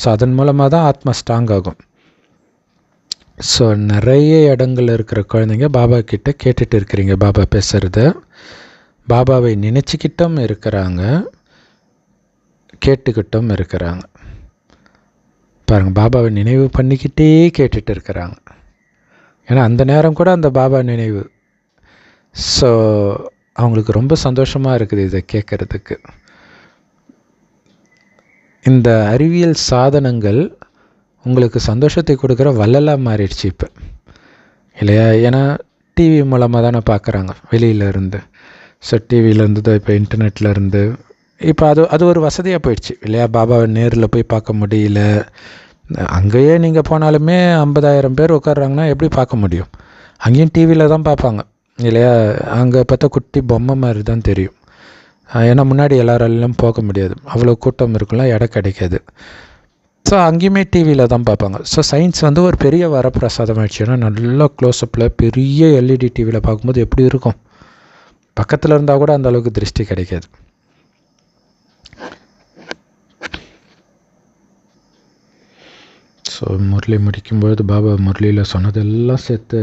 ஸோ அதன் மூலமாக தான் ஆத்மா ஸ்ட்ராங் ஆகும். ஸோ நிறைய இடங்கள் இருக்கிற குழந்தைங்க பாபா கிட்ட கேட்டுட்டு இருக்கிறீங்க பாபா பேசுகிறத. பாபாவை நினச்சிக்கிட்டும் இருக்கிறாங்க, கேட்டுக்கிட்டும் இருக்கிறாங்க. பாருங்கள், பாபாவை நினைவு பண்ணிக்கிட்டே கேட்டுட்டு இருக்கிறாங்க. ஏன்னா அந்த நேரம் கூட அந்த பாபா நினைவு. ஸோ அவங்களுக்கு ரொம்ப சந்தோஷமாக இருக்குது இதை கேட்குறதுக்கு. இந்த அறிவியல் சாதனங்கள் உங்களுக்கு சந்தோஷத்தை கொடுக்குற வள்ளலாக மாறிடுச்சு இப்போ இல்லையா? ஏன்னா டிவி மூலமாக தானே பார்க்குறாங்க வெளியிலேருந்து. ஸோ டிவியிலேருந்து தான் இப்போ இன்டர்நெட்லேருந்து இப்போ அது ஒரு வசதியாக போயிடுச்சு இல்லையா? பாபாவை நேரில் போய் பார்க்க முடியல. அங்கேயே நீங்கள் போனாலுமே 50,000 பேர் உட்காடுறாங்கன்னா எப்படி பார்க்க முடியும்? அங்கேயும் டிவியில் தான் பார்ப்பாங்க இல்லையா? அங்கே பார்த்தா குட்டி பொம்மை மாதிரி தான் தெரியும். ஏன்னா முன்னாடி எல்லாராலும் போக முடியாது, அவ்வளோ கூட்டம் இருக்குலாம், இடம் கிடைக்காது. ஸோ அங்கேயுமே டிவியில் தான் பார்ப்பாங்க. ஸோ சயின்ஸ் வந்து ஒரு பெரிய வரப்பிரசாதம் ஆயிடுச்சு. ஏன்னா நல்லா க்ளோஸ்அப்பில் பெரிய எல்இடி டிவியில் பார்க்கும்போது எப்படி இருக்கும்? பக்கத்தில் இருந்தால் கூட அந்த அளவுக்கு திருஷ்டி கிடைக்காது. ஸோ முரளி முடிக்கும்பொழுது பாபா முரளியில் சொன்னதெல்லாம் சேர்த்து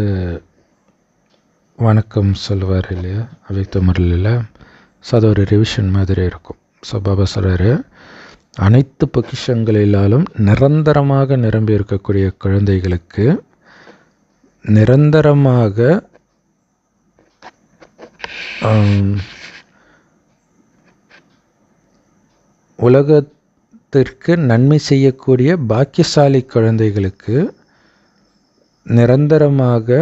வணக்கம் சொல்லுவார் இல்லையா அவ்யக்த முரளியில். ஸோ அது ஒரு ரிவிஷன் மாதிரி இருக்கும். ஸோ பாபா சொல்கிறாரு, அனைத்து பொக்கிஷங்களிலாலும் நிரந்தரமாக நிரம்பி இருக்கக்கூடிய குழந்தைகளுக்கு நிரந்தரமாக உலகத்திற்கு நன்மை செய்யக்கூடிய பாக்கியசாலி குழந்தைகளுக்கு நிரந்தரமாக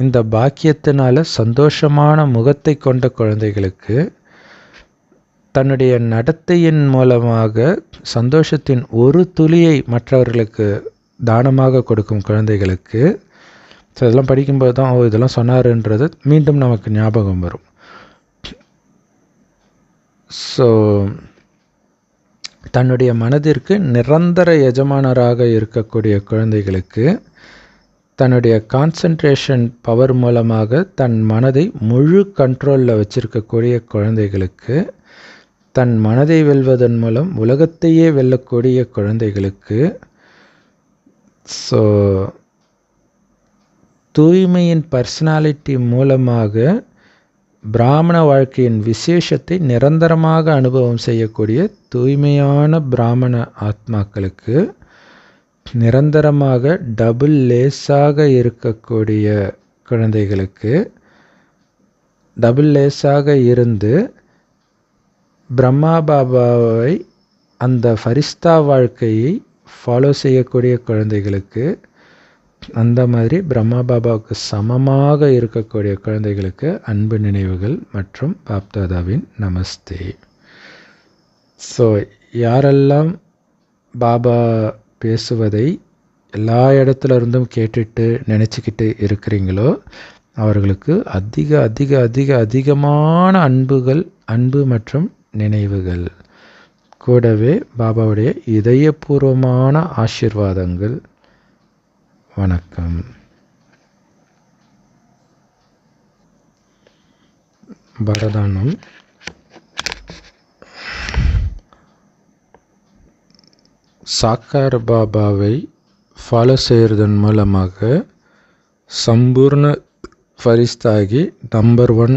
இந்த பாக்கியத்தினால சந்தோஷமான முகத்தை கொண்ட குழந்தைகளுக்கு தன்னுடைய நடத்தையின் மூலமாக சந்தோஷத்தின் ஒரு துளியை மற்றவர்களுக்கு தானமாக கொடுக்கும் குழந்தைகளுக்கு. ஸோ இதெல்லாம் படிக்கும்போது தான் இதெல்லாம் சொன்னாருன்றது மீண்டும் நமக்கு ஞாபகம் வரும். ஸோ தன்னுடைய மனதிற்கு நிரந்தர எஜமானராக இருக்கக்கூடிய குழந்தைகளுக்கு தன்னுடைய கான்சன்ட்ரேஷன் பவர் மூலமாக தன் மனதை முழு கண்ட்ரோலில் வச்சிருக்கக்கூடிய குழந்தைகளுக்கு, தன் மனதை வெல்வதன் மூலம் உலகத்தையே வெல்லக்கூடிய குழந்தைகளுக்கு, ஸோ தூய்மையின் பர்சனாலிட்டி மூலமாக பிராமண வாழ்க்கையின் விசேஷத்தை நிரந்தரமாக அனுபவம் செய்யக்கூடிய தூய்மையான பிராமண ஆத்மாக்களுக்கு, நிரந்தரமாக டபுள் லேஸாக இருக்கக்கூடிய குழந்தைகளுக்கு, டபுள் லேஸாக இருந்து பிரம்மா பாபாவை அந்த ஃபரிஸ்தா வாழ்க்கையை ஃபாலோ செய்யக்கூடிய குழந்தைகளுக்கு, அந்த மாதிரி பிரம்மா பாபாவுக்கு சமமாக இருக்கக்கூடிய குழந்தைகளுக்கு அன்பு நினைவுகள் மற்றும் பாப்தாதாவின் நமஸ்தே. ஸோ யாரெல்லாம் பாபா பேசுவதை எல்லா இடத்துல இருந்தும் கேட்டுட்டு நினச்சிக்கிட்டு இருக்கிறீங்களோ அவர்களுக்கு அதிக அதிக அதிக அதிகமான அன்பு மற்றும் நினைவுகள், கூடவே பாபாவுடைய இதயபூர்வமான ஆசீர்வாதங்கள். வணக்கம். வரதானம். சாக்கார் பாபாவை ஃபாலோ செய்கிறதன் மூலமாக சம்பூர்ண ஃபரிஸ்தாகி நம்பர் 1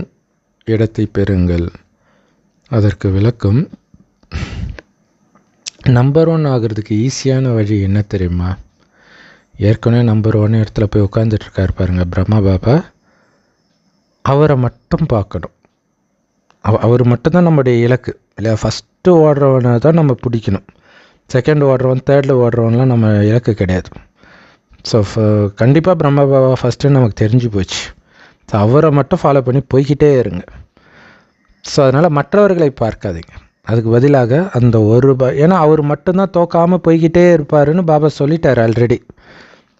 இடத்தை பெறுங்கள். அதற்கு விளக்கம், நம்பர் 1 ஆகிறதுக்கு ஈஸியான வழி என்ன தெரியுமா? ஏற்கனவே நம்பர் 1 இடத்துல போய் உட்காந்துட்ருக்காரு பாருங்கள் பிரம்மா பாபா. அவரை மட்டும் பார்க்கணும். அவர் மட்டும்தான் நம்முடைய இலக்கு இல்லையா? ஃபஸ்ட்டு ஓடுறவனை தான் நம்ம பிடிக்கணும். செகண்ட் ஓடுறவன், தேர்டில் ஓடுறவன்லாம் நம்ம இலக்கு கிடையாது. ஸோ கண்டிப்பாக பிரம்மா பாபா ஃபஸ்ட்டு நமக்கு தெரிஞ்சு போச்சு. ஸோ அவரை மட்டும் ஃபாலோ பண்ணி போய்கிட்டே இருங்க. ஸோ அதனால் மற்றவர்களை பார்க்காதீங்க. அதுக்கு பதிலாக அந்த ஒரு ஏன்னா அவர் மட்டும்தான் தோக்காமல் போய்கிட்டே இருப்பாருன்னு பாபா சொல்லிட்டார் ஆல்ரெடி.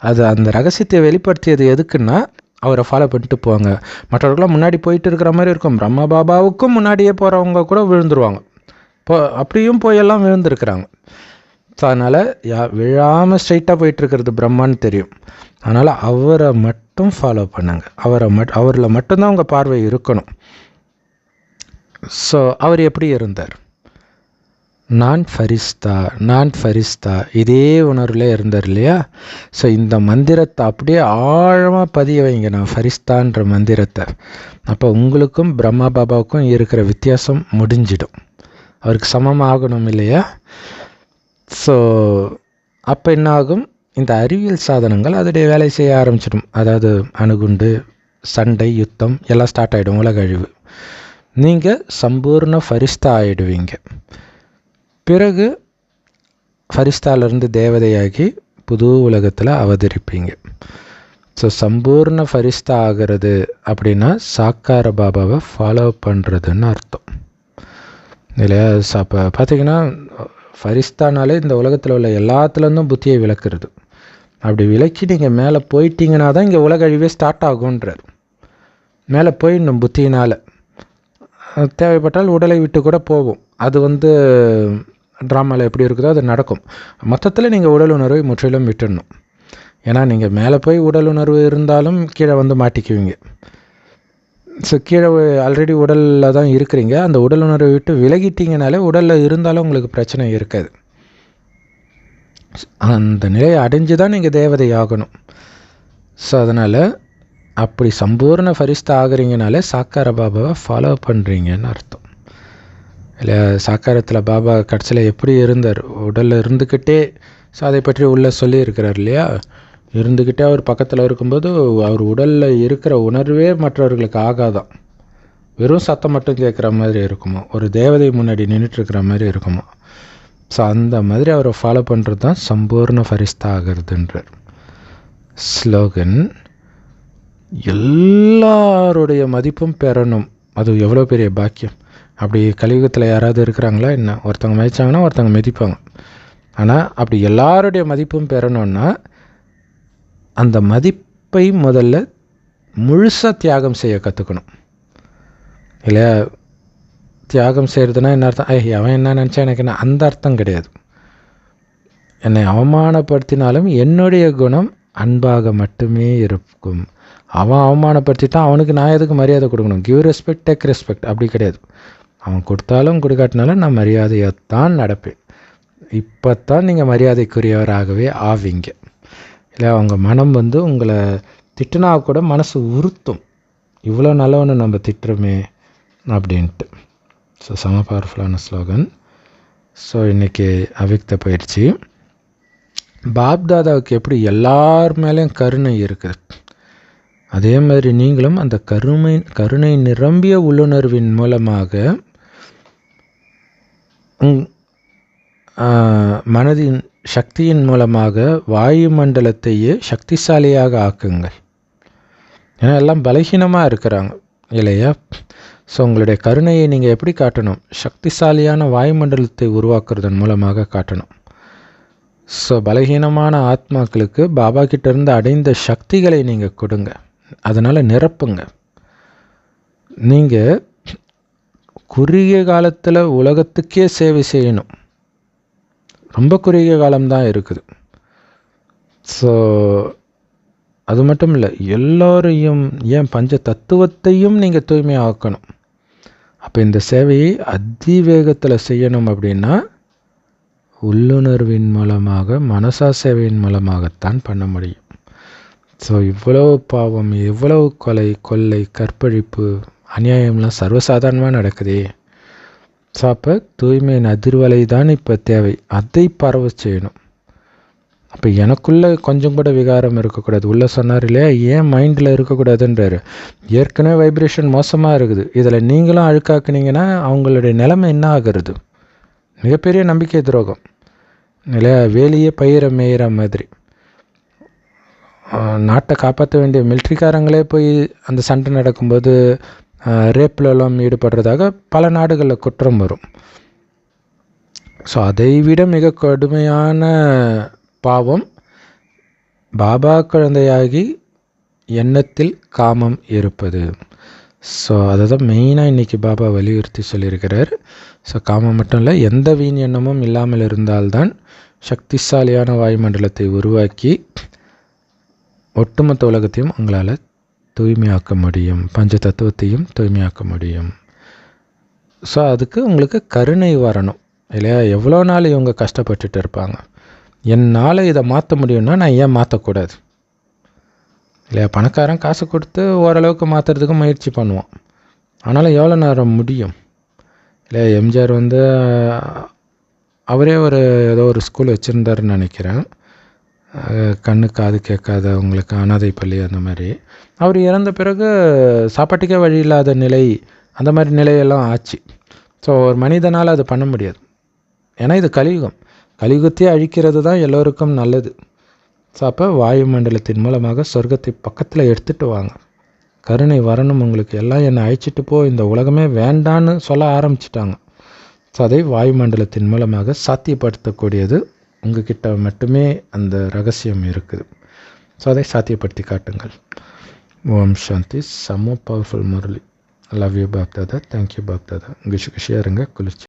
அது அந்த ரகசியத்தை வெளிப்படுத்தியது எதுக்குன்னா அவரை ஃபாலோ பண்ணிட்டு போவாங்க. மற்றவர்களாம் முன்னாடி போயிட்டு இருக்கிற மாதிரி இருக்கும். பிரம்மா பாபாவுக்கும் முன்னாடியே போகிறவங்க கூட விழுந்துருவாங்க. அப்படியும் போயெல்லாம் விழுந்துருக்குறாங்க. ஸோ அதனால் விழாமல் ஸ்ட்ரைட்டாக போயிட்டுருக்கிறது பிரம்மான்னு தெரியும். அதனால் அவரை மட்டும் ஃபாலோ பண்ணுங்க. அவரில் மட்டும்தான் உங்கள் பார்வை இருக்கணும். ஸோ அவர் எப்படி இருந்தார்? நான் ஃபரிஸ்தா இதே உணர்வில் இருந்தார் இல்லையா? ஸோ இந்த மந்திரத்தை அப்படியே ஆழமாக பதிய வைங்க, நான் ஃபரிஸ்தான்ற மந்திரத்தை. அப்போ உங்களுக்கும் பிரம்மா பாபாவுக்கும் இருக்கிற வித்தியாசம் முடிஞ்சிடும். அவருக்கு சமமாகணும் இல்லையா? ஸோ அப்போ என்ன ஆகும்? இந்த அறிவியல் சாதனங்கள் அதோடைய வேலை செய்ய ஆரம்பிச்சிடும். அதாவது அணுகுண்டு, சண்டை, யுத்தம் எல்லாம் ஸ்டார்ட் ஆகிடும். உலக அழிவு. நீங்கள் சம்பூர்ண ஃபரிஸ்தா ஆகிடுவீங்க. பிறகு ஃபரிஸ்தாலேருந்து தேவதையாகி புது உலகத்தில் அவதரிப்பீங்க. ஸோ சம்பூர்ண ஃபரிஸ்தா ஆகிறது அப்படின்னா சாக்கார பாபாவை ஃபாலோ பண்ணுறதுன்னு அர்த்தம் இல்லையா? அப்போ பார்த்திங்கன்னா ஃபரிஸ்தானாலே இந்த உலகத்தில் உள்ள எல்லாத்துலேருந்தும் புத்தியை விளக்குறது. அப்படி விளக்கி நீங்கள் மேலே போயிட்டீங்கன்னா தான் இங்கே உலக அழிவே ஸ்டார்ட் ஆகுன்றார். மேலே போயிடணும் புத்தியினால். தேவைப்பட்டால் உடலை விட்டு கூட போகும். அது ட்ராமாவில் எப்படி இருக்குதோ அது நடக்கும். மொத்தத்தில் நீங்கள் உடல் உணர்வை முற்றிலும் விட்டுடணும். ஏன்னா நீங்கள் மேலே போய் உடல் உணர்வு இருந்தாலும் கீழே மாட்டிக்குவீங்க. ஸோ கீழே ஆல்ரெடி உடலில் தான் இருக்கிறீங்க. அந்த உடல் உணர்வை விட்டு விலகிட்டீங்கனாலே உடலில் இருந்தாலும் உங்களுக்கு பிரச்சனை இருக்காது. அந்த நிலையை அடைஞ்சு தான் நீங்கள் தேவதை ஆகணும். ஸோ அதனால் அப்படி சம்பூர்ண ஃபரிஸ்தா ஆகுறீங்கனாலே சாக்கார பாபாவை ஃபாலோ பண்ணுறீங்கன்னு அர்த்தம். இல்லை சாக்காரத்தில் பாபா கடைசியில் எப்படி இருந்தார், உடலில் இருந்துக்கிட்டே, ஸோ அதை பற்றி உள்ள சொல்லியிருக்கிறார் இல்லையா, இருந்துக்கிட்டே அவர் பக்கத்தில் இருக்கும்போது அவர் உடலில் இருக்கிற உணர்வே மற்றவர்களுக்கு ஆகாதான், வெறும் சத்தம் மட்டும் கேட்குற மாதிரி இருக்குமா, ஒரு தேவதை முன்னாடி நின்றுட்டுருக்கிற மாதிரி இருக்குமா. ஸோ அந்த மாதிரி அவரை ஃபாலோ பண்ணுறது தான் சம்பூர்ண ஃபரிஸ்தா ஆகிறதுன்றார். ஸ்லோகன்: எல்லாருடைய மதிப்பும் பெறணும். அது எவ்வளோ பெரிய பாக்கியம். அப்படி கலியுகத்தில் யாராவது இருக்கிறாங்களா என்ன? ஒருத்தவங்க மதித்தாங்கன்னா ஒருத்தவங்க மிதிப்பாங்க. ஆனால் அப்படி எல்லாருடைய மதிப்பும் பெறணுன்னா அந்த மதிப்பை முதல்ல முழுசாக தியாகம் செய்ய கற்றுக்கணும். இல்லையா? தியாகம் செய்கிறதுனா என்ன அர்த்தம்? அவன் என்ன நினச்சா எனக்கு என்ன, அந்த அர்த்தம் கிடையாது. என்னை அவமானப்படுத்தினாலும் என்னுடைய குணம் அன்பாக மட்டுமே இருக்கும். அவன் அவமானப்படுத்திட்டான், அவனுக்கு நான் எதுக்கு மரியாதை கொடுக்கணும்? கிவ் ரெஸ்பெக்ட் டேக் ரெஸ்பெக்ட், அப்படி கிடையாது. அவன் கொடுத்தாலும் கொடுக்காட்டினாலும் நான் மரியாதையைத்தான் நடப்பேன். இப்போ தான் நீங்கள் மரியாதைக்குரியவராகவே ஆவீங்க. இல்லை, அவங்க மனம் உங்களை திட்டுனா கூட மனசு உறுத்தும், இவ்வளோ நல்லவனை நம்ம திட்டுறோமே அப்படின்ட்டு. ஸோ செம பவர்ஃபுல்லான ஸ்லோகன். ஸோ இன்றைக்கி அவ்யக்த பயிற்சி. பாப்தாதாவுக்கு எப்படி எல்லார் மேலேயும் கருணை இருக்குது, அதே மாதிரி நீங்களும் அந்த கருணை நிரம்பிய உள்ளுணர்வின் மூலமாக மனதின் சக்தியின் மூலமாக வாயுமண்டலத்தையே சக்திசாலியாக ஆக்குங்கள். ஏன்னா எல்லாம் பலகீனமாக இருக்கிறாங்க இல்லையா? ஸோ உங்களுடைய கருணையை நீங்கள் எப்படி காட்டணும்? சக்திசாலியான வாயுமண்டலத்தை உருவாக்குறதன் மூலமாக காட்டணும். ஸோ பலகீனமான ஆத்மாக்களுக்கு பாபா கிட்டேருந்து அடைந்த சக்திகளை நீங்கள் கொடுங்க, அதனால் நிரப்புங்க. நீங்கள் குறுகிய காலத்தில் உலகத்துக்கே சேவை செய்யணும், ரொம்ப குறுகிய காலம்தான் இருக்குது. ஸோ அது மட்டும் இல்லை, எல்லோரையும், ஏன் பஞ்ச தத்துவத்தையும் நீங்கள் தூய்மையாக்கணும். அப்போ இந்த சேவையை அதிவேகத்தில் செய்யணும் அப்படின்னா உள்ளுணர்வின் மூலமாக, மனசா சேவையின் மூலமாகத்தான் பண்ண முடியும். ஸோ இவ்வளவு பாவம், இவ்வளவு கொலை, கொள்ளை, கற்பழிப்பு, அநியாயம்லாம் சர்வசாதாரணமாக நடக்குதே. ஸோ அப்போ தூய்மையின் அதிர்வலை தான் இப்போ தேவை, அதை பரவ செய்யணும். அப்போ எனக்குள்ளே கொஞ்சம் கூட விகாரம் இருக்கக்கூடாது. உள்ளே சொன்னார் இல்லையா, ஏன் மைண்டில் இருக்கக்கூடாதுன்றாரு. ஏற்கனவே வைப்ரேஷன் மோசமாக இருக்குது, இதில் நீங்களும் அழுக்காக்குனீங்கன்னா அவங்களுடைய நிலைமை என்ன ஆகிறது? மிகப்பெரிய நம்பிக்கை துரோகம் இல்லையா? வேலையே பயிர மேயிற மாதிரி. நாட்டை காப்பாற்ற வேண்டிய மிலிட்ரிக்காரங்களே போய் அந்த சண்டை நடக்கும்போது ரேப்லெல்லாம் ஈடுபடுறதாக பல நாடுகளில் குற்றம் வரும். ஸோ அதைவிட மிக கடுமையான பாவம் பாபா குழந்தையாகி எண்ணத்தில் காமம் இருப்பது. ஸோ அதை தான் மெயினாக இன்றைக்கி பாபா வலியுறுத்தி சொல்லியிருக்கிறார். ஸோ காமம் மட்டும் இல்லை, எந்த வீண் எண்ணமும் இல்லாமல் இருந்தால்தான் சக்திசாலியான வாயுமண்டலத்தை உருவாக்கி ஒட்டுமொத்த உலகத்தையும் உங்களால் தூய்மையாக்க முடியும், பஞ்ச தத்துவத்தையும் தூய்மையாக்க முடியும். ஸோ அதுக்கு உங்களுக்கு கருணை வரணும் இல்லையா? எவ்வளோ நாள் இவங்க கஷ்டப்பட்டுட்டு இருப்பாங்க, என்னால் இதை மாற்ற முடியும்னா நான் ஏன் மாற்றக்கூடாது இல்லையா? பணக்காரன் காசு கொடுத்து ஓரளவுக்கு மாற்றுறதுக்கு முயற்சி பண்ணுவான், ஆனாலும் எவ்வளோ நேரம் முடியும் இல்லையா? எம்ஜிஆர் அவரே ஏதோ ஒரு ஸ்கூல் வச்சுருந்தாருன்னு நினைக்கிறேன், கண்ணு காது கேட்காதவங்களுக்கு அனாதை பள்ளி அந்த மாதிரி. அவர் இறந்த பிறகு சாப்பாட்டுக்கே வழி இல்லாத நிலை, அந்த மாதிரி நிலையெல்லாம் ஆச்சு. ஸோ ஒரு மனிதனால் அது பண்ண முடியாது, ஏன்னா இது கலியுகம். கலியுகத்தையே அழிக்கிறது தான் எல்லோருக்கும் நல்லது. ஸோ அப்போ வாயுமண்டலத்தின் மூலமாக சொர்க்கத்தை பக்கத்தில் எடுத்துகிட்டு வாங்க. கருணை வரணும் உங்களுக்கு. எல்லாம் என்னை அழிச்சிட்டு போ, இந்த உலகமே வேண்டான்னு சொல்ல ஆரம்பிச்சிட்டாங்க. ஸோ அதை வாயுமண்டலத்தின் மூலமாக சாத்தியப்படுத்தக்கூடியது உங்ககிட்ட மட்டுமே அந்த ரகசியம் இருக்குது. ஸோ அதை சாத்தியப்படுத்தி காட்டுங்கள். ஓம் சாந்தி. செம்ம powerful Murli. Love you Bapdada. Thank you Bapdada. குஷியாக இருங்க, குளிர்ச்சி.